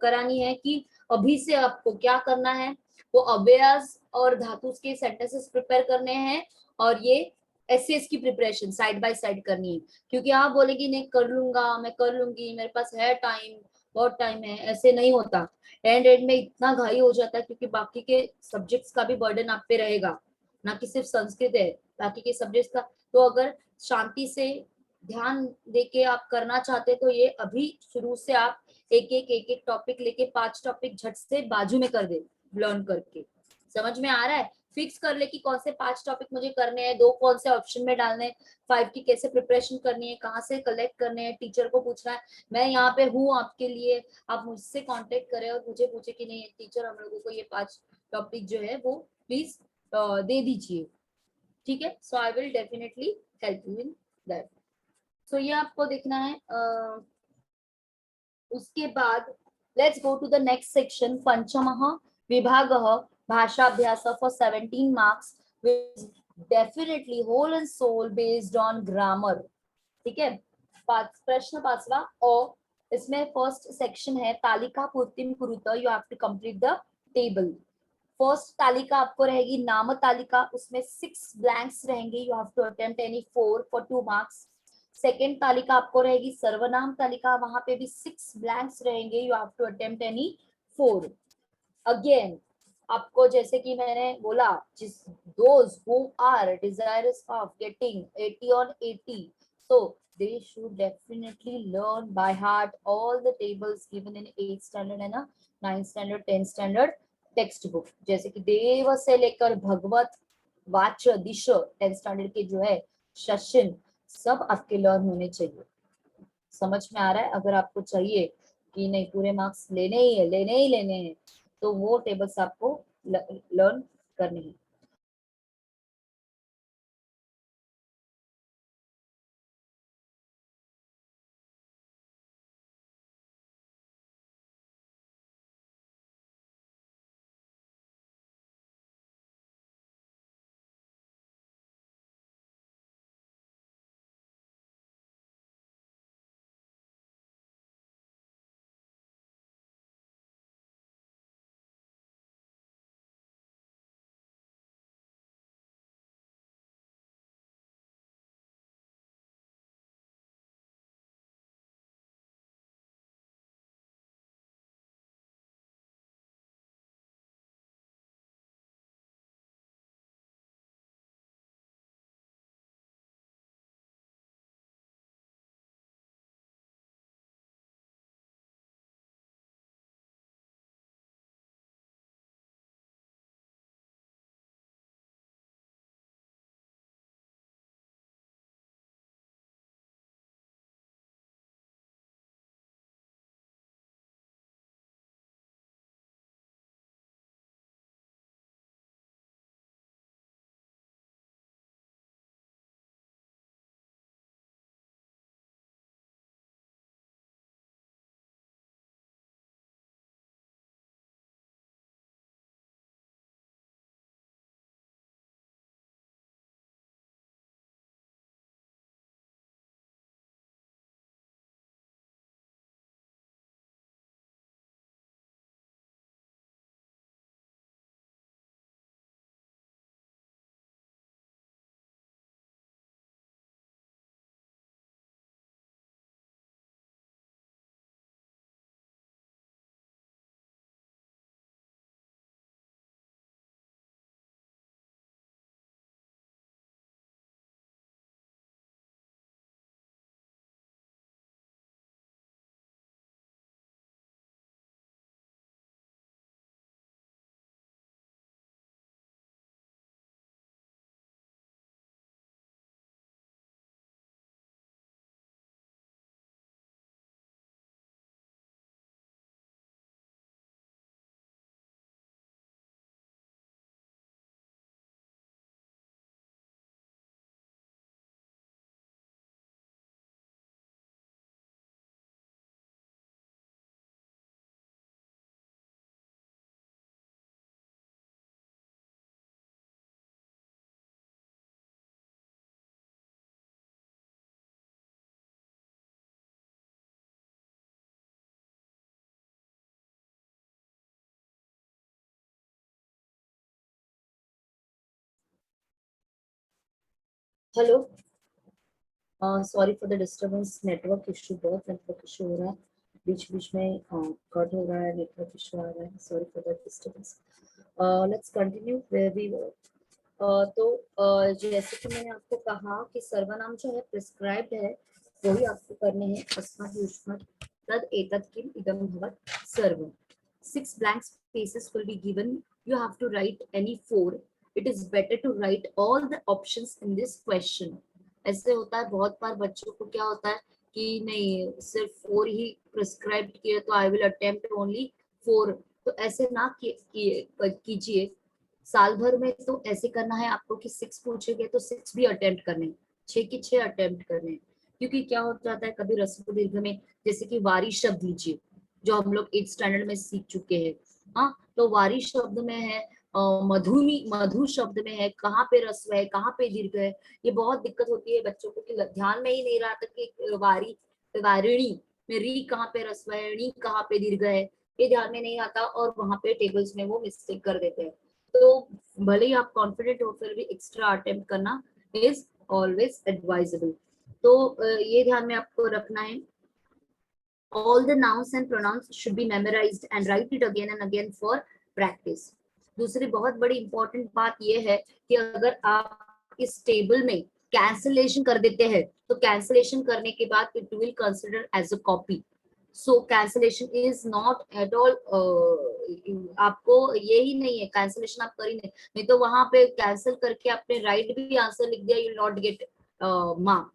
करानी है कि अभी से आपको क्या करना है, वो अव्ययस और धातु के सेंटेंसेस प्रिपेयर करने हैं, और ये एसएस की प्रिपरेशन साइड बाय साइड करनी है। क्योंकि आप बोलेगी नहीं कर लूंगा, मैं कर लूंगी, मेरे पास है टाइम, बहुत टाइम है, ऐसे नहीं होता। एंड में इतना घाई हो जाता है, क्योंकि बाकी के सब्जेक्ट्स का भी बर्डन आप पे रहेगा, ना कि सिर्फ संस्कृत है, बाकी के सब्जेक्ट्स का। तो अगर शांति से ध्यान देके आप करना चाहते तो ये अभी शुरू से आप एक एक टॉपिक लेके 5 टॉपिक झट से बाजू में कर दे, लर्न करके। समझ में आ रहा है? फिक्स कर ले कि कौन से 5 टॉपिक मुझे करने हैं, 2 कौन से ऑप्शन में डालने हैं, 5 की कैसे प्रिपरेशन करनी है, कहाँ से कलेक्ट करने हैं, टीचर को पूछना है। मैं यहाँ पे हूँ आपके लिए, आप मुझसे कांटेक्ट करें और मुझे पूछे कि नहीं टीचर हम लोगों को ये 5 टॉपिक जो है वो प्लीज दे दीजिए, ठीक है? So I will definitely help you in that. सो ये आपको देखना है। उसके बाद let's go to the next section, पंचमः विभागः भाषाभ्यास for 17 marks which definitely whole and sole based on grammar, ठीक है? प्रश्न 5वां, और इसमें फर्स्ट सेक्शन है तालिका पूर्तिम कुरुत, you have to complete the table. First तालिका आपको रहेगी नाम तालिका, उसमें 6 ब्लैंक्स रहेंगे, you have to attempt any 4 for 2 marks. Second तालिका आपको रहेगी सर्वनाम तालिका, वहां पे भी 6 ब्लैंक्स रहेंगे, you have to attempt any 4। Again आपको जैसे कि मैंने बोला, जिस those who are desirous of getting 80 on 80, so they should definitely learn by heart all the tables given in 8th standard and 9th standard 10th standard text book. जैसे कि देव से लेकर भगवत, वाच, दिश, 10th स्टैंडर्ड के जो है शशिन, सब आपके लर्न होने चाहिए। समझ में आ रहा है? अगर आपको चाहिए कि नहीं पूरे मार्क्स लेने ही है, लेने ही लेने हैं, तो वो टेबल्स आपको लर्न करने हैं। Hello, sorry for the disturbance, network issue, बहुत नेटवर्क इशू हो रहा है, बीच बीच में कट हो रहा है, नेटवर्क इशू आ रहा है, sorry for the disturbance. Let's continue where we were. तो जैसे कि मैंने आपको कहा कि सर्वनाम जो है प्रिस्क्राइब्ड है, वही आपको करने हैं। अस्मत् युष्मत् तद एतत् किम इदं भवत् सर्वम्। 6 blank spaces will be given. You have to write any 4. It is better to write all the options in this question. ऐसे होता है बहुत बार बच्चों को, क्या होता है कि नहीं सिर्फ 4 ही प्रिस्क्राइब किए तो आई विल अटेम्प्ट ओनली 4। तो ऐसे ना कीजिए। साल भर में तो ऐसे करना है आपको कि 6 पूछेंगे तो 6 भी अटेम्प्ट करने, 6 की 6 अटेम्प्ट करने। क्योंकि क्या हो जाता है कभी रस्व दीर्घ में, जैसे कि वारी शब्द लीजिए जो हम लोग 8th स्टैंडर्ड में सीख चुके हैं। हाँ, तो वारी शब्द में है, मधु शब्द में है, कहाँ पे रस्व है, कहाँ पे दीर्घ है। ये बहुत दिक्कत होती है बच्चों को कि ध्यान में ही नहीं रहा था कि वारी वारिणी में री कहाँ पे रस्व है, णी कहाँ पे दीर्घ है, ये ध्यान में नहीं आता और वहां पे टेबल्स में वो मिस्टेक कर देते हैं। तो भले ही आप कॉन्फिडेंट हो फिर भी एक्स्ट्रा अटेम्प्ट करना इज ऑलवेज एडवाइजेबल। तो ये ध्यान में आपको रखना है। All the nouns and pronouns should be memorized and write it again and again for practice. दूसरी बहुत बड़ी इंपॉर्टेंट बात यह है कि अगर आप इस टेबल में कैंसलेशन कर देते हैं तो कैंसलेशन करने के बाद it will consider as a copy. So cancellation is not at all, आपको ये ही नहीं है कैंसलेशन आप कर ही नहीं तो वहां पे कैंसिल करके आपने राइट भी आंसर लिख दिया, you will not get mark.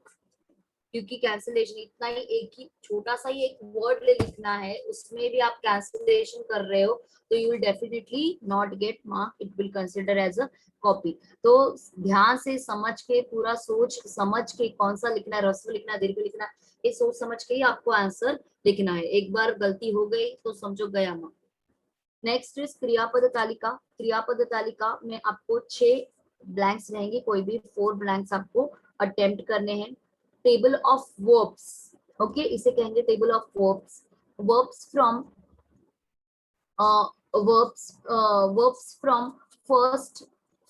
क्योंकि कैंसलेशन इतना ही, एक ही छोटा सा ही एक वर्ड ले लिखना है, उसमें भी आप कैंसलेशन कर रहे हो तो you will definitely not get mark, it will consider as a copy. तो ध्यान से समझ के, पूरा सोच समझ के कौन सा लिखना है, रस्व लिखना है, दीर्घ लिखना है, ये सोच समझ के ही आपको आंसर लिखना है। एक बार गलती हो गई तो समझो गया मार्क। नेक्स्ट इज क्रियापद तालिका। क्रियापद तालिका में आपको 6 ब्लैंक्स रहेंगे, कोई भी 4 ब्लैंक्स आपको अटेम्प्ट करने हैं। टेबल ऑफ वर्ब्स, ओके, इसे कहेंगे table of verbs. Verbs from verbs from first,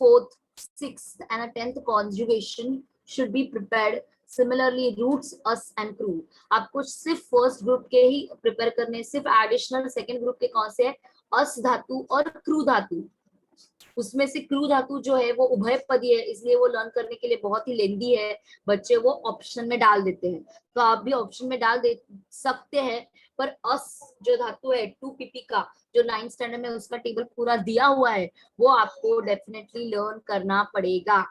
fourth, sixth, and a 10th conjugation should be prepared. Similarly, roots, us and crew. आपको सिर्फ फर्स्ट ग्रुप के ही प्रिपेयर करने, सिर्फ एडिशनल सेकंड ग्रुप के कौन से है, अस धातु और क्रू धातु। उसमें से क्रू धातु जो है वो उभय पदी है, इसलिए वो लर्न करने के लिए बहुत ही लेंदी है, बच्चे वो ऑप्शन में डाल देते हैं। तो आप भी ऑप्शन में डाल दे सकते हैं, पर अस जो धातु है 2pp का, जो 9th स्टैंडर्ड में उसका टेबल पूरा दिया हुआ है, वो आपको डेफिनेटली लर्न करना पड़ेगा।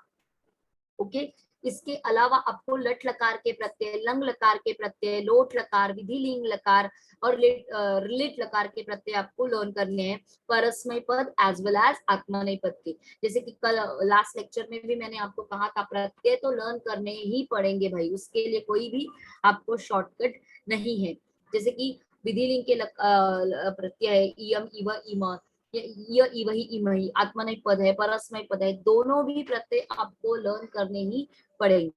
ओके, इसके अलावा आपको लट लकार के प्रत्यय, लंग लकार के प्रत्यय, लोट लकार, विधि लिंग लकार और रिलेट लकार के प्रत्यय आपको लर्न करने हैं, परस्मय पद एज वेल एज आत्मनेय पद के। जैसे कि कल लास्ट लेक्चर में भी मैंने आपको कहा था, प्रत्यय तो लर्न करने ही पड़ेंगे भाई, उसके लिए कोई भी आपको शॉर्टकट नहीं है। जैसे कि विधि लिंग के प्रत्यय है इयम, इव, इम, वही इमही, आत्मनेय पद है, परस्मय पद है, दोनों भी प्रत्यय आपको लर्न करने ही पड़ेंगे।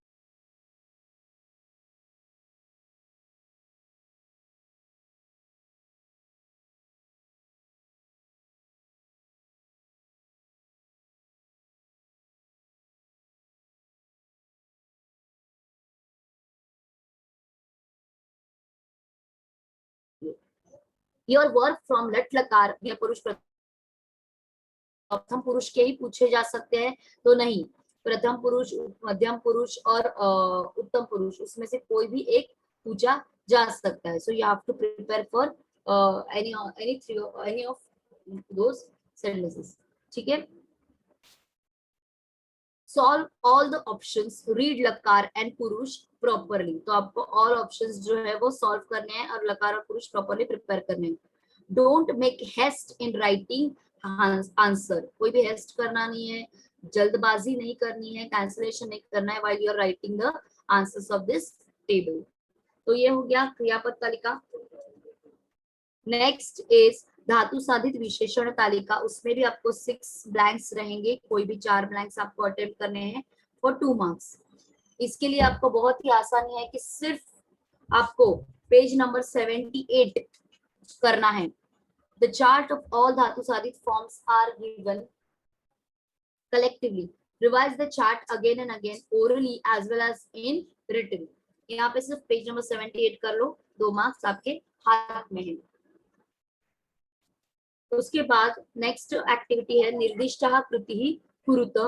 योर वर्क फ्रॉम लट लकार में पुरुष प्रथम पुरुष के ही पूछे जा सकते हैं तो नहीं, प्रथम पुरुष, मध्यम पुरुष और उत्तम पुरुष, उसमें से कोई भी एक पूछा जा सकता है। So you have to prepare for any of those sentences. ठीक है, solve all the options, read लकार एंड पुरुष प्रॉपरली। तो आपको ऑल ऑप्शंस जो है वो सॉल्व करने हैं और लकार और पुरुष प्रॉपरली प्रिपेयर करने हैं। Don't make haste in writing answer, कोई भी हेस्ट करना नहीं है, जल्दबाजी नहीं करनी है, कैंसलेशन नहीं करना है while you are writing the answers of this table. तो ये हो गया क्रियापद तालिका। नेक्स्ट इज धातु साधित विशेषण तालिका। उसमें भी आपको 6 ब्लैंक्स रहेंगे, कोई भी 4 ब्लैंक्स आपको अटेम्प्ट करने हैं फॉर 2 मार्क्स। इसके लिए आपको बहुत ही आसानी है कि सिर्फ आपको पेज नंबर 78 करना है। The chart of all dhatu sadhit forms are given collectively. Revise the chart again and again orally as well as in written. यहाँ पे सिर्फ पेज नंबर 78 कर लो, 2 मार्क्स आपके हाथ में है। उसके बाद नेक्स्ट एक्टिविटी है निर्दिष्टः कृतिः कुरुत।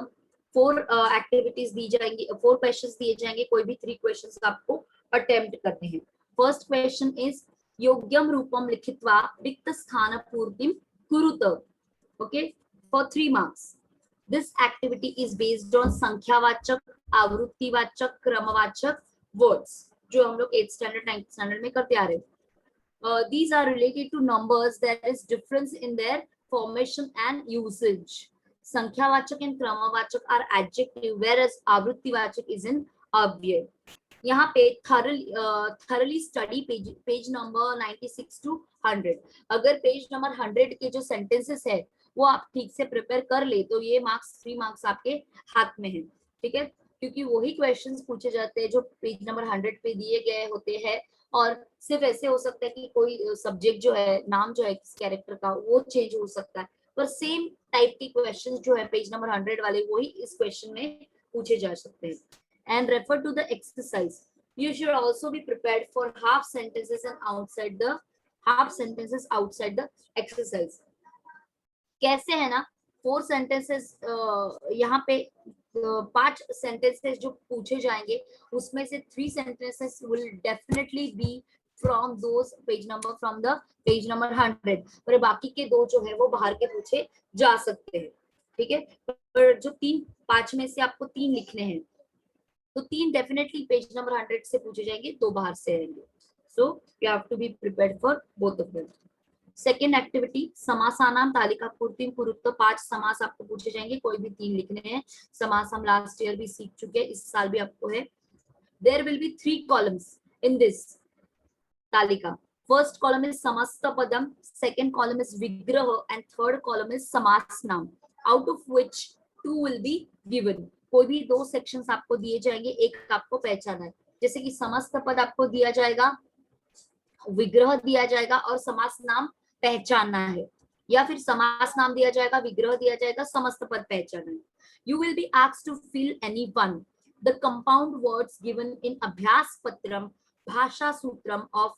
4 एक्टिविटीज दी जाएंगी, 4 क्वेश्चंस दिए जाएंगे, कोई भी 3 क्वेश्चंस आपको अटेम्प्ट करने हैं। फर्स्ट क्वेश्चन इज योग्यम रूपम लिखित्वा रिक्त स्थान पूर्तिम कुरुत। Okay, for 3 marks. This activity is based on संख्यावाचक, आवृत्तिवाचक, क्रमवाचक वर्ड्स, जो हम लोग 8th स्टैंडर्ड 9th स्टैंडर्ड में करते आ रहे हैं। These are related to numbers. There is difference in their formation and usage. संख्यावाचक and क्रमवाचक are adjective, whereas आवृत्तिवाचक is an अव्यय। यहाँ पे thoroughly study page number 96 to 100। अगर पेज नंबर 100 के जो सेंटेंसेस है वो आप ठीक से प्रिपेयर कर ले तो ये मार्क्स 3 मार्क्स आपके हाथ में है, ठीक है, क्योंकि वही क्वेश्चंस पूछे जाते हैं जो पेज नंबर 100 पे दिए गए होते हैं। और सिर्फ ऐसे हो सकता है कि कोई सब्जेक्ट जो है, नाम जो है किस कैरेक्टर का, वो चेंज हो सकता है, पर सेम टाइप के क्वेश्चंस जो है पेज नंबर 100 वाले वही इस क्वेश्चन में पूछे जा सकते हैं। And refer to the exercise. You should also be prepared for half sentences and half sentences outside the exercise। कैसे है ना, 4 सेंटेंसेस यहाँ पे 5 सेंटेंसेस जो पूछे जाएंगे उसमें से 3 sentences will definitely be from those page number, from the page number 100, पर बाकी के 2 जो है वो बाहर के पूछे जा सकते हैं, ठीक है। पर जो 5 में से आपको 3 लिखने हैं तो 3 डेफिनेटली पेज नंबर 100 से पूछे जाएंगे, 2 बाहर से आएंगे। So you have to be prepared for both of them. Second activity समासानाम तालिका पूर्तिम कुरुत्व। 5 समास आपको पूछे जाएंगे, कोई भी 3 लिखने हैं। समास हम लास्ट ईयर भी सीख चुके हैं, इस साल भी आपको है। There will be 3 columns in this तालिका। फर्स्ट कॉलम इज समस्त पदम, सेकेंड कॉलम इज विग्रह एंड थर्ड कॉलम इज समास नाम, out of which 2 will be given. कोई भी 2 सेक्शंस आपको दिए जाएंगे, एक आपको पहचाना है, जैसे कि समस्त पद आपको दिया जाएगा, विग्रह दिया जाएगा और समास नाम पहचानना है, या फिर समास नाम दिया जाएगा, विग्रह दिया जाएगा, समस्त पद पहचानना है। You will be asked to fill any one. The compound words given in अभ्यास पत्रम भाषा सूत्रम of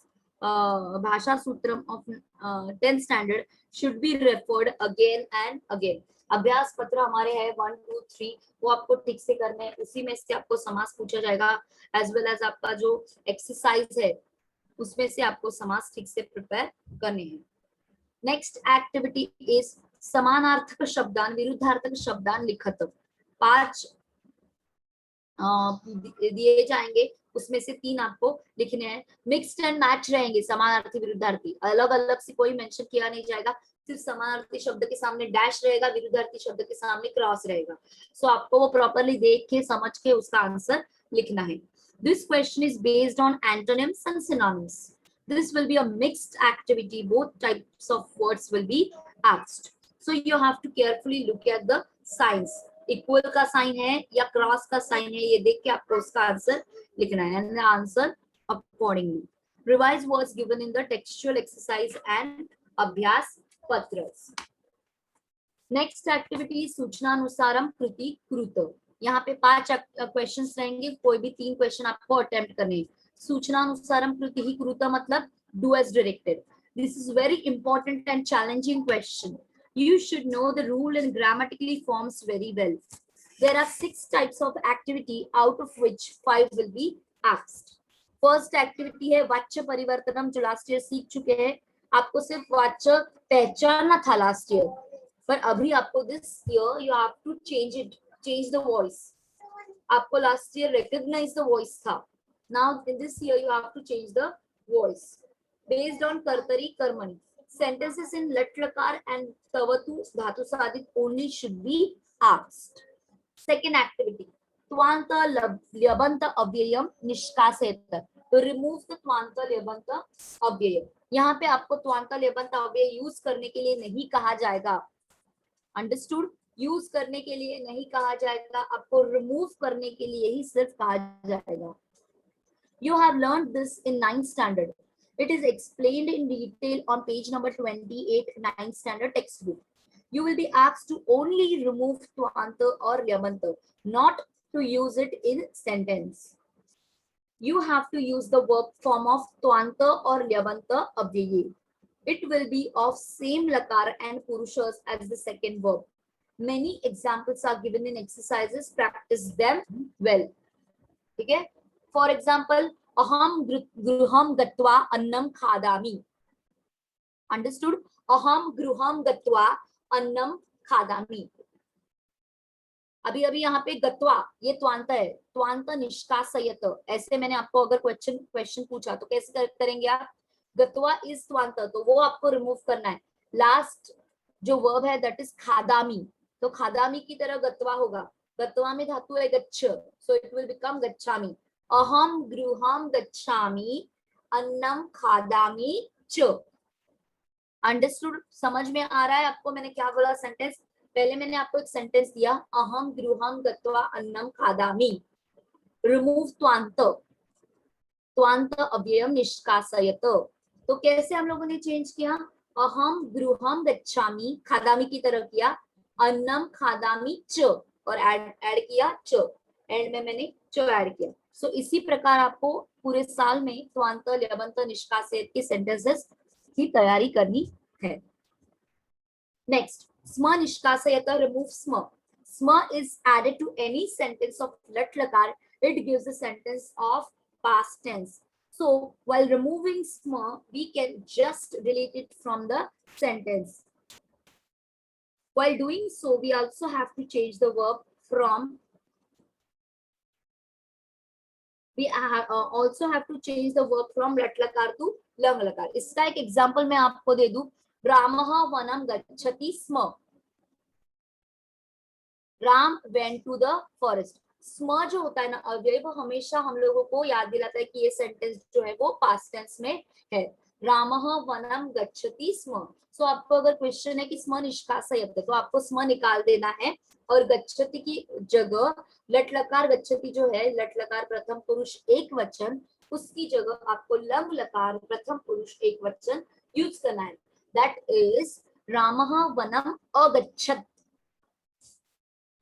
10th standard should be referred again and again. अभ्यास पत्र हमारे है 1, 2, 3, वो आपको ठीक से करना है, उसी में से आपको समास पूछा जाएगा, एज वेल एज आपका जो एक्सरसाइज है उसमें से आपको समास ठीक से प्रिपेयर करने हैं। नेक्स्ट एक्टिविटी इज समानार्थक शब्दान विरुद्धार्थक शब्दान लिखत। 5 दिए जाएंगे, उसमें से 3 आपको लिखने हैं। मिक्स्ड एंड मैच रहेंगे, समानार्थी विरुद्धार्थी अलग अलग से कोई मेंशन किया नहीं जाएगा, सिर्फ समानार्थी शब्द के सामने डैश रहेगा, विरुद्धार्थी शब्द के सामने क्रॉस रहेगा। सो आपको वो प्रॉपरली देख के समझ के उसका आंसर लिखना है। This question is based on antonyms and synonyms. This will be a mixed activity. Both types of words will be asked. So you have to carefully look at the signs. Equal का sign है या cross का sign है, ये देख के आपको उसका आंसर लिखना है and answer accordingly. Revise words given in the textual exercise and अभ्यास पत्रस। Next activity is सूचनानुसारम कृति कृत। यहाँ पे 5 क्वेश्चंस रहेंगे, कोई भी 3 क्वेश्चन आपको अटेम्प्ट करने हैं। सूचनानुसारम कृति ही कृत मतलब do as directed. This is very important and challenging question. You should know the rule and grammatically forms very well. There are 6 types of activity, out of which 5 will be asked. First activity है वाच्य परिवर्तनम, जो लास्ट ईयर सीख चुके हैं। आपको सिर्फ वाच्य पहचानना था लास्ट ईयर, पर अभी आपको this year you have to change the voice. आपको last year recognize the voice था, now in this year you have to change the voice based on कर्तरी कर्मणि. Sentences in lat lakar and tavatu dhatu sadit only should be asked. Second activity, twanta lyabanta अव्ययम निष्कासयत. तो remove the twanta lyabanta अव्यय. यहाँ पे आपको त्वांता लेबंत अव्यय यूज करने के लिए नहीं कहा जाएगा, अंडरस्टूड? यूज करने के लिए नहीं कहा जाएगा, आपको रिमूव करने के लिए ही सिर्फ कहा जाएगा। You have learned this in 9th standard. It is explained in detail on page number 28, 9th standard textbook. you will be asked to only remove twanta or lyamanta, not to use it in sentence. You have to use the verb form of twanta or lyamanta avyayi. It will be of same lakar and purushas as the second verb. Many examples are given in exercises. Practice them well. Okay? For example, aham gruham gatva annam khadami. Understood? Aham gruham gatva annam khadami. अभी अभी यहाँ पे गत्वा, ये त्वांत है, त्वांत निष्कासयत. ऐसे मैंने आपको अगर क्वेश्चन पूछा तो कैसे करेंगे आप? गत्वा इज त्वांत, तो वो आपको रिमूव करना है. लास्ट जो वर्ब है दैट इज खादामी, तो खादामी की तरह गत्वा होगा. गत्वा में धातु है गच्छ, सो इट विल बिकम गच्छामी. अहम गृहम गच्छामी अन्नम खादामी च. अंडरस्टूड? समझ में आ रहा है आपको मैंने क्या बोला सेंटेंस? पहले मैंने आपको एक सेंटेंस दिया, अहम गृहम गत्वा अन्नम खादामी. रिमूव त्वांत, त्वांत अव्ययम निष्कासयत. तो कैसे हम लोगों ने चेंज किया? अहम गृहम गच्छामी, खादामी की तरह किया, अन्नम खादामी च, और ऐड किया च, एंड में मैंने च ऐड किया. सो इसी प्रकार आपको पूरे साल में त्वांत ल्यबंत निष्कासयत की सेंटेंसेस की तैयारी करनी है. नेक्स्ट, स्म निष्कासयत, remove sma. Sma is added to any sentence of lat lakar. It gives a sentence of past tense. So while removing sma, we can just delete it from the sentence. While doing so, we also have to change the verb from. We also have to change the verb from lat lakar to lang lakar. इसका एक एग्जाम्पल मैं आपको दे दूं. रामः वनम गच्छति स्म. Ram went to the forest. स्म जो होता है ना अव्यय, वो हमेशा हम लोगों को याद दिलाता है कि ये सेंटेंस जो है वो पास्ट टेंस में है. रामः वनम गच्छति स्म. सो आपको अगर क्वेश्चन है कि स्म निष्कासयत है, तो आपको स्म निकाल देना है और गच्छति की जगह लट लकार, गच्छति जो है लट लकार प्रथम पुरुष एक वचन, उसकी जगह आपको लंग लकार प्रथम पुरुष एक वचन यूज करना है. दैट इज रामः वनम अगच्छत.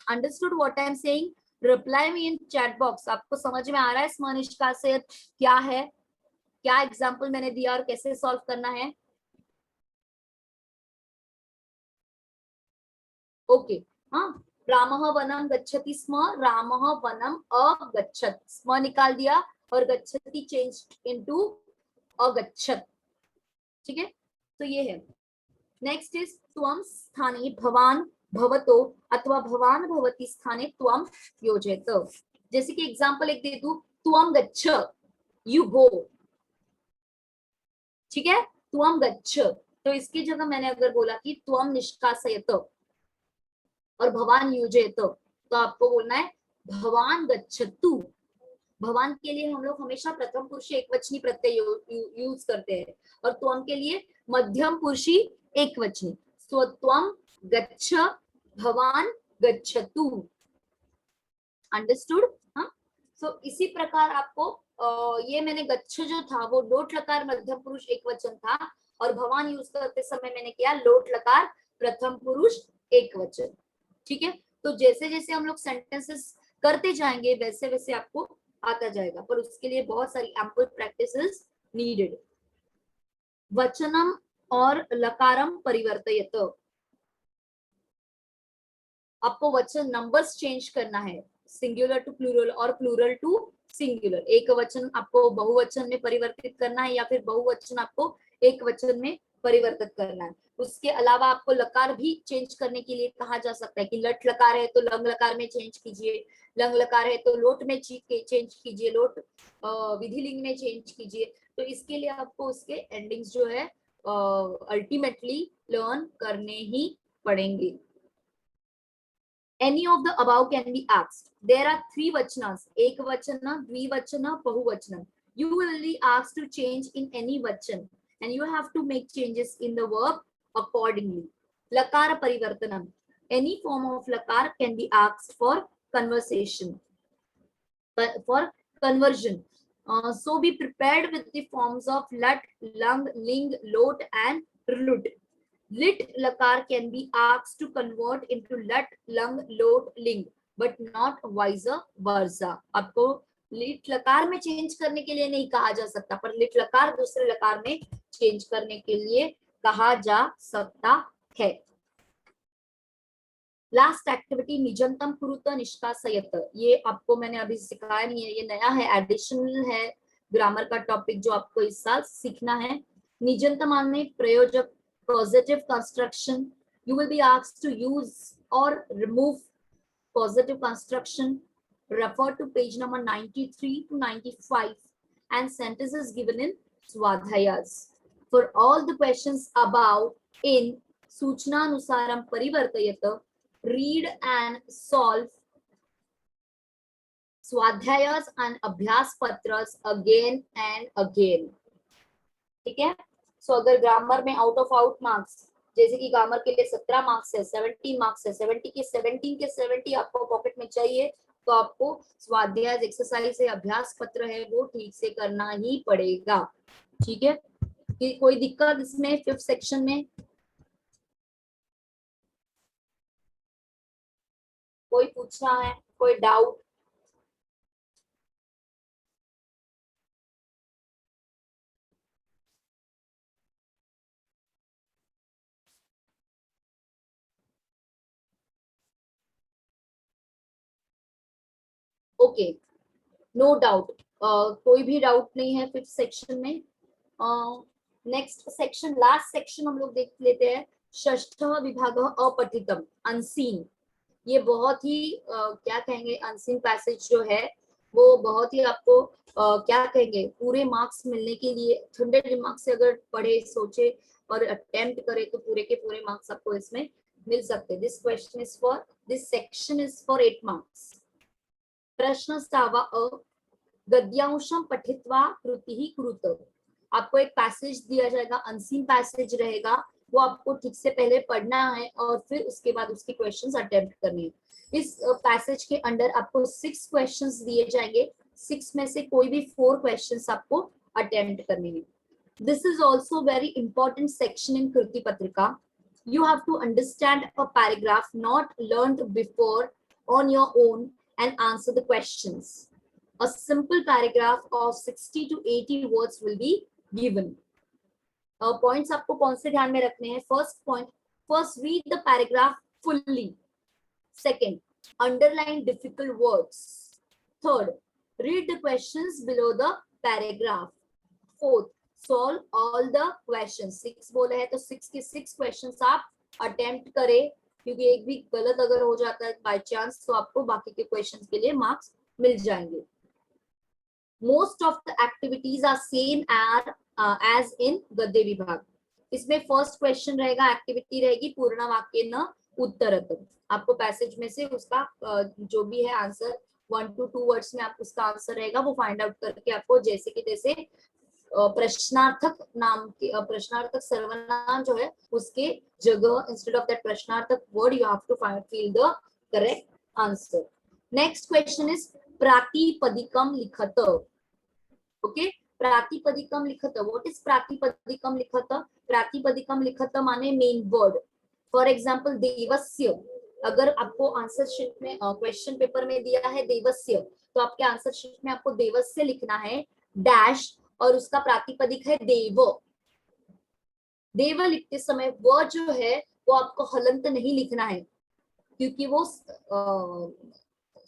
Understood what I am saying? Reply me in chat box. आपको समझ में आ रहा है स्म निष्कासयत क्या है, क्या एग्जाम्पल मैंने दिया और कैसे सॉल्व करना है? ओके. हाँ, रामः वनम गच्छति स्म, रामः वनम अगच्छत. स्म निकाल दिया और गच्छति चेंज इनटू अगच्छत. ठीक है, तो ये है. नेक्स्ट इज त्वम स्थाने भवान भवतो अथवा भवान भवती स्थाने त्वम योजयत. जैसे कि एग्जांपल एक दे दूं, त्वम गच्छ, यू गो. ठीक है, त्वम गच्छ. तो इसकी जगह मैंने अगर बोला कि त्वम निष्कासयत और भवान योजयत, तो आपको बोलना है भवान गच्छतु. भवान के लिए हम लोग हमेशा प्रथम पुरुषी एकवचनी प्रत्यय यूज करते हैं, और त्वम के लिए मध्यम पुरुषी एकवचनी. सो त्वम गच्छ, भवान गच्छतु. अंडरस्टूड? हाँ. सो इसी प्रकार आपको ये मैंने गच्छ जो था वो लोट लकार मध्यम पुरुष एकवचन था, और भवान यूज करते समय मैंने किया लोट लकार प्रथम पुरुष एकवचन. ठीक है, तो जैसे जैसे हम लोग सेंटेंसेस करते जाएंगे वैसे वैसे आपको आता जाएगा, पर उसके लिए बहुत सारी एम्पल प्रैक्टिसेस नीडेड. वचनम और लकारम परिवर्तयत. आपको वचन नंबर्स चेंज करना है, सिंगुलर टू प्लूरल और प्लूरल टू सिंगुलर. एक वचन आपको बहुवचन में परिवर्तित करना है, या फिर बहुवचन आपको एक वचन में परिवर्तित करना है. उसके अलावा आपको लकार भी चेंज करने के लिए कहा जा सकता है कि लट लकार है तो लंग लकार में चेंज कीजिए, लंग लकार है तो लोट में चेंज कीजिए, लोट विधिलिंग में चेंज कीजिए. तो इसके लिए आपको उसके एंडिंग्स जो है अल्टीमेटली लर्न करने ही पड़ेंगे. Any of the above can be asked. There are three vachanas: ekvachana, dvivachana, bahuvachana. You will be asked to change in any vachan, and you have to make changes in the verb accordingly. Lakara parivartanam. Any form of lakar can be asked for conversation, for conversion. So be prepared with the forms of lat, lung, ling, lot, and lut. lit lakar can be asked to convert into lut, lung, lot, ling, but not vice versa. आपको लिट लकार में चेंज करने के लिए नहीं कहा जा सकता, पर लिट लकार दूसरे लकार में चेंज करने के लिए कहा जा सकता है. लास्ट एक्टिविटी निजंतम कुरुत निष्कासयत. ये आपको मैंने अभी सिखाया नहीं है, ये नया है, एडिशनल है ग्रामर का टॉपिक जो आपको इस साल सीखना है. निजंतम माने प्रयोजक, positive construction. You will be asked to use और remove positive construction. Refer to page number 93 to 95 and sentences given in Swadhyayas. For all the questions about in Suchnanusaram Parivartayata, read and solve Swadhyayas and Abhyas Patras again and again. ठीक है. सो अगर ग्रामर में आउट ऑफ आउट मार्क्स, जैसे कि ग्रामर के लिए 17 मार्क्स है, 17 मार्क्स है, 70 के 70 आपको पॉकेट में चाहिए, तो आपको स्वाध्याय एक्सरसाइज है, अभ्यास पत्र है, वो ठीक से करना ही पड़ेगा. ठीक है. कि कोई दिक्कत इसमें 5th सेक्शन में? कोई पूछना है, कोई डाउट? Okay, no doubt. कोई भी डाउट नहीं है 5th सेक्शन में. नेक्स्ट सेक्शन, लास्ट सेक्शन हम लोग देख लेते हैं. षष्ठ विभाग अपठितम, अनसीन. ये बहुत ही क्या कहेंगे, अनसीन पैसेज जो है वो बहुत ही आपको क्या कहेंगे, पूरे मार्क्स मिलने के लिए 100 मार्क्स से अगर पढ़े, सोचे और अटेम्प्ट करे तो पूरे के पूरे मार्क्स आपको इसमें मिल सकते हैं. This question is for, this section is for 8 marks. प्रश्न सावा अ, गद्यांशम पठित्वा कृति कुरुत. आपको एक पैसेज दिया जाएगा, अनसीन पैसेज रहेगा, वो आपको ठीक से पहले पढ़ना है और फिर उसके बाद उसके क्वेश्चंस अटेम्प्ट करने हैं. इस पैसेज के अंडर आपको 6 क्वेश्चंस दिए जाएंगे, 6 में से कोई भी 4 क्वेश्चंस आपको अटेम्प्ट करने हैं. This is also very important section in कृति पत्रिका. You have to understand a paragraph not learned before on your own and answer the questions. A simple paragraph of 60 to 80 words will be given. Points आपको कौन से ध्यान में रखने हैं? First point, first read the paragraph fully. Second, underline difficult words. Third, read the questions below the paragraph. Fourth, solve all the questions. 6 बोले हैं तो 6 के 6 questions आप attempt करें, क्योंकि एक भी गलत अगर हो जाता है बाय चांस तो आपको बाकी के क्वेश्चंस के लिए मार्क्स मिल जाएंगे. Most of the activities are same as in गद्य विभाग. इसमें फर्स्ट क्वेश्चन रहेगा, एक्टिविटी रहेगी पूर्ण वाक्य न उत्तरतम. आपको पैसेज में से उसका जो भी है आंसर 1 to 2 वर्ड्स में आप उसका आंसर रहेगा वो फाइंड आउट करके आपको जैसे कि तैसे प्रश्नार्थक नाम के प्रश्नार्थक सर्वनाम जो है उसके जगह इंस्टेड ऑफ दैट प्रश्नार्थक word you have to fill the correct answer. Next question is प्रातिपदिकम लिखत. ओके, प्रातिपदिकम लिखत. व्हाट इज प्रातिपदिकम लिखत? प्रातिपदिकम लिखत माने मेन वर्ड. फॉर एग्जांपल देवस्य, अगर आपको आंसर शीट में क्वेश्चन पेपर में दिया है देवस्य, तो आपके आंसर शीट में आपको देवस्य लिखना है डैश और उसका प्रातिपदिक है देव. देव लिखते समय वो जो है वो आपको हलंत नहीं लिखना है क्योंकि वो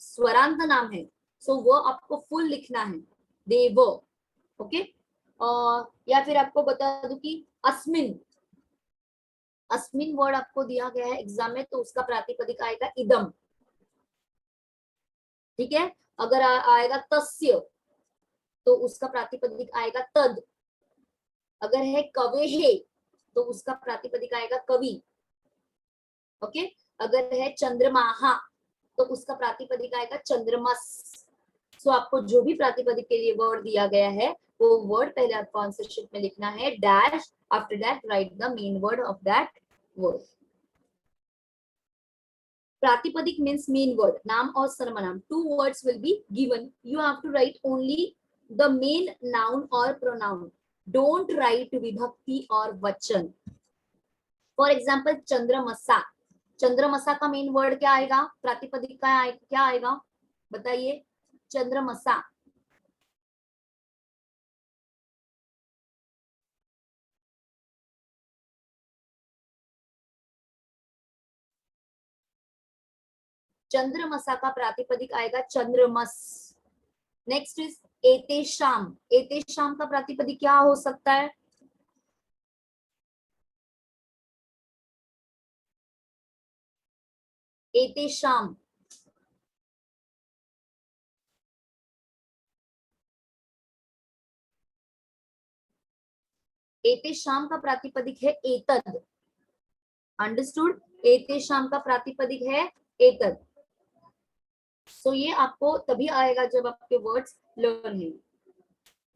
स्वरांत नाम है, सो वो आपको फुल लिखना है देव. ओके, या फिर आपको बता दूं कि अस्मिन, अस्मिन वर्ड आपको दिया गया है एग्जाम में तो उसका प्रातिपदिक आएगा इदम. ठीक है, अगर आएगा तस्य तो उसका प्रातिपदिक आएगा तद. अगर है कवेहे तो उसका प्रातिपदिक आएगा कवि. ओके, अगर है चंद्रमाहा तो उसका प्रातिपदिक आएगा चंद्रमस. सो आपको जो भी प्रातिपदिक के लिए वर्ड दिया गया है वो वर्ड पहले आपको आंसर शीट में लिखना है dash, after that write the main word of that word. प्रातिपदिक means main word, नाम और सर्वनाम. 2 words will be given. You have to write only the main noun or pronoun. Don't write vibhakti or vachan. For example चंद्रमसा, चंद्रमसा का मेन वर्ड क्या आएगा, प्रातिपदिक का क्या आएगा बताइए, चंद्रमसा। चंद्रमसा का प्रातिपदिक आएगा चंद्रमस। नेक्स्ट इज एतेशाम, एतेशाम का प्रातिपदिक क्या हो सकता है, एतेशाम, एतेशाम का प्रातिपदिक है एतद, अंडरस्टूड, एतेशाम का प्रातिपदिक है एतद। सो ये आपको तभी आएगा जब आपके वर्ड्स लर्न है।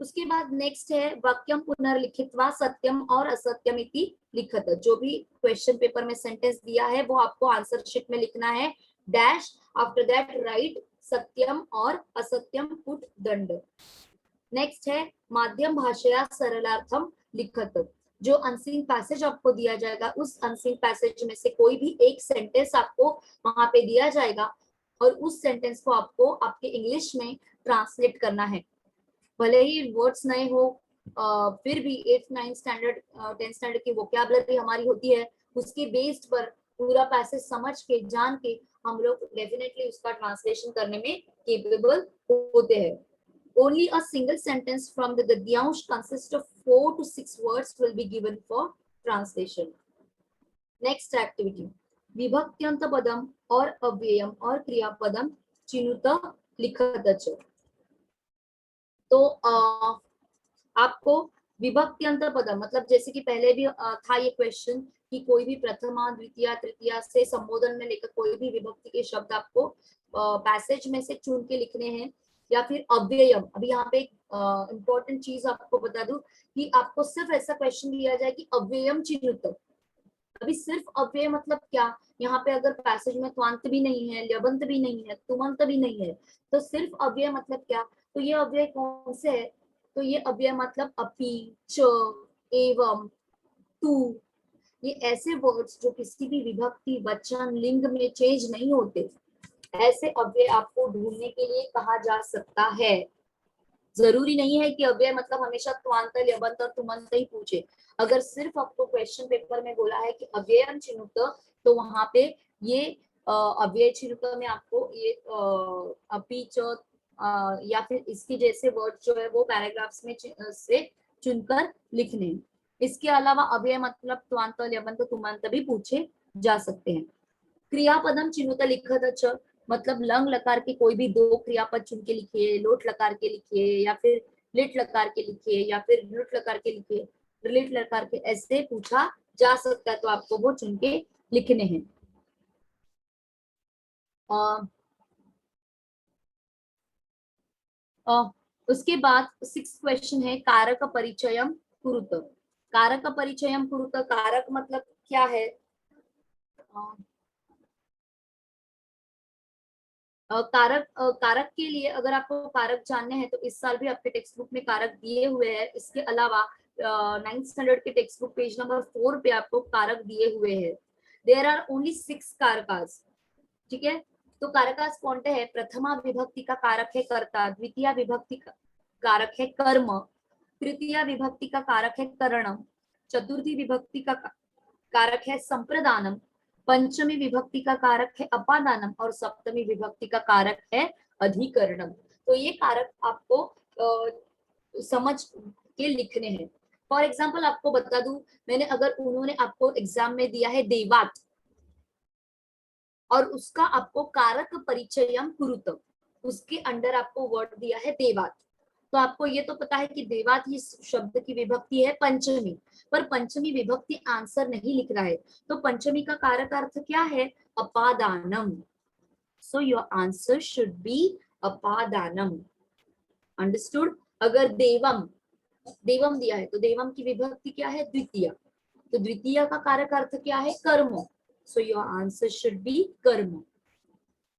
उसके बाद नेक्स्ट है वाक्यम पुनर्लिखित्वा सत्यम और असत्यम इति लिखत। जो भी क्वेश्चन पेपर में सेंटेंस दिया है वो आपको आंसर शीट में लिखना है, डैश आफ्टर दैट राइट सत्यम और असत्यम पुट दंड। नेक्स्ट है माध्यम भाषया सरलार्थम लिखत। जो अनसीन पैसेज आपको दिया जाएगा उस अनसीन पैसेज में से कोई भी एक सेंटेंस आपको वहां पे दिया जाएगा और उस सेंटेंस को आपको आपके इंग्लिश में ट्रांसलेट करना है। भले ही वर्ड्स नए हो, फिर भी 8th 9th standard 10th standard की वोकैबुलरी हमारी होती है, उसके बेस्ड पर पूरा पैसेज समझ के जान के हम लोग डेफिनेटली उसका ट्रांसलेशन करने में केपेबल होते हैं। Only a single sentence from the Gadyansh consists of 4 to 6 words will be given for translation. Next activity, विभक्त्यंत पदम और अव्ययम और क्रियापदम चिनुत लिखत च। तो आपको विभक्त्यंत पदम मतलब जैसे कि पहले भी था ये क्वेश्चन कि कोई भी प्रथमा द्वितीय तृतीया से संबोधन में लेकर कोई भी विभक्ति के शब्द आपको पैसेज में से चुन के लिखने हैं, या फिर अव्ययम। अभी यहाँ पे इम्पोर्टेंट चीज आपको बता दूं कि आपको सिर्फ ऐसा क्वेश्चन दिया जाए कि अव्ययम चिन्हित। अभी सिर्फ अव्यय मतलब क्या, यहाँ पे अगर पैसेज में त्वांत भी नहीं है, ल्यबंत भी नहीं है, तुमंत भी नहीं है, तो सिर्फ अव्यय मतलब क्या, तो ये अव्यय कौन से है, तो ये अव्यय मतलब अपि, च, एवं, तू, ये ऐसे वर्ड्स जो किसी भी विभक्ति वचन लिंग में चेंज नहीं होते, ऐसे अव्यय आपको ढूंढने के लिए कहा जा सकता है। जरूरी नहीं है कि अव्यय मतलब हमेशा त्वांत ल्यबंत और तुमंत ही पूछे। अगर सिर्फ आपको क्वेश्चन पेपर में बोला है कि अव्ययम चिनुत, तो वहां पे ये अव्यय चिनुत में आपको ये अपि च या फिर इसकी जैसे वर्ड जो है वो पैराग्राफ्स में से चुनकर लिखने हैं। इसके अलावा अव्यय मतलब त्वांत ल्यबंत तुमंत भी पूछे जा सकते हैं। क्रियापदम चिनुत लिखत च मतलब लंग लकार के कोई भी दो क्रियापद चुन के लिखिए, लोट लकार के लिखिए, या फिर लिट लकार के लिखिए, या फिर लुट लकार के लिखिए, रिलिट लकार के, ऐसे पूछा जा सकता है, तो आपको वो चुन के लिखने हैं। उसके बाद 6th क्वेश्चन है कारक परिचयम कुरुत। कारक परिचयम कुरुत, कारक मतलब क्या है, कारक कारक के लिए अगर आपको कारक जानने हैं तो इस साल भी आपके टेक्स्ट बुक में कारक दिए हुए हैं। इसके अलावा 9th स्टैंडर्ड के टेक्स्ट बुक पेज नंबर 4 पे आपको कारक दिए हुए हैं। देयर आर ओनली 6 कारकास, ठीक है। तो कारकास कौन है, प्रथमा विभक्ति का कारक है कर्ता, द्वितीय विभक्ति का कारक है कर्म, तृतीय विभक्ति का कारक है करणम, चतुर्थी विभक्ति का कारक है संप्रदानम, पंचमी विभक्ति का कारक है अपादानम और सप्तमी विभक्ति का कारक है अधिकरणम। तो ये कारक आपको समझ के लिखने हैं। फॉर एग्जाम्पल आपको बता दूं, मैंने अगर उन्होंने आपको एग्जाम में दिया है देवात और उसका आपको कारक परिचयम कुरुत, उसके अंडर आपको वर्ड दिया है देवात, तो आपको ये तो पता है कि देवात ये शब्द की विभक्ति है पंचमी, पर पंचमी विभक्ति आंसर नहीं लिख रहा है, तो पंचमी का कारक अर्थ क्या है, अपादानम। So your answer should be अपादानम, अंडरस्टूड। अगर देवम, देवम दिया है तो देवम की विभक्ति क्या है, द्वितीय, तो द्वितीय का कारक अर्थ क्या है, कर्म। सो योर आंसर शुड बी कर्म।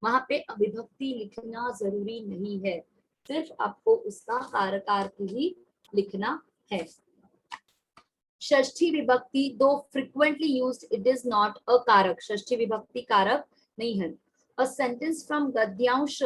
वहां पे विभक्ति लिखना जरूरी नहीं है, सिर्फ आपको उसका कारकार्थ ही लिखना है। षष्ठी विभक्ति दो frequently used, it is not a कारक. षष्ठी विभक्ति कारक नहीं है. A sentence from गद्यांश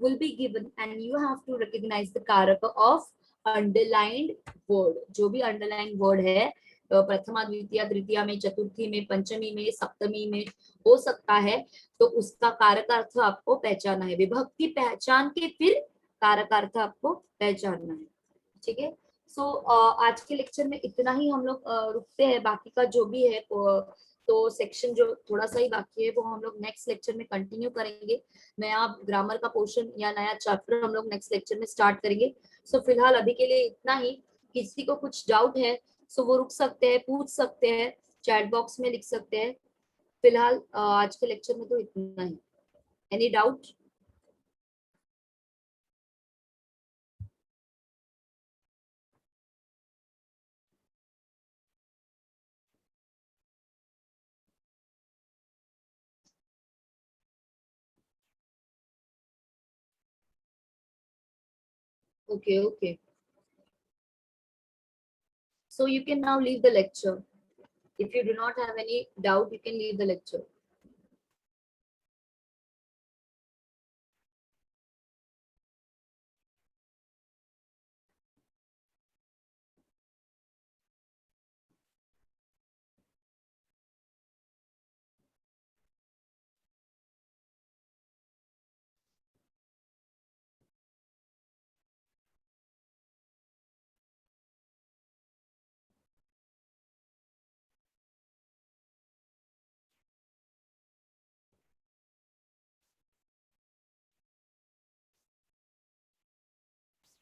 will be given and you have to recognize the कारक of underlined word. जो भी underlined word है प्रथमा द्वितीय तृतीया में, चतुर्थी में, पंचमी में, सप्तमी में हो सकता है, तो उसका कारक अर्थ आपको पहचानना है. विभक्ति पहचान के फिर कारक अर्थ आपको पहचानना है. ठीक है. सो आज के लेक्चर में इतना ही हम लोग रुकते हैं. बाकी का जो भी है तो सेक्शन जो थोड़ा सा ही बाकी है वो हम लोग नेक्स्ट लेक्चर में कंटिन्यू करेंगे. नया ग्रामर का पोर्शन या नया चैप्टर हम लोग नेक्स्ट लेक्चर में स्टार्ट करेंगे. सो फिलहाल अभी के लिए इतना ही. किसी को कुछ डाउट है सो वो रुक सकते हैं, पूछ सकते हैं, चैट बॉक्स में लिख सकते हैं. फिलहाल आज के लेक्चर में तो इतना ही. Any doubt? Okay. So you can now leave the lecture. If you do not have any doubt, you can leave the lecture.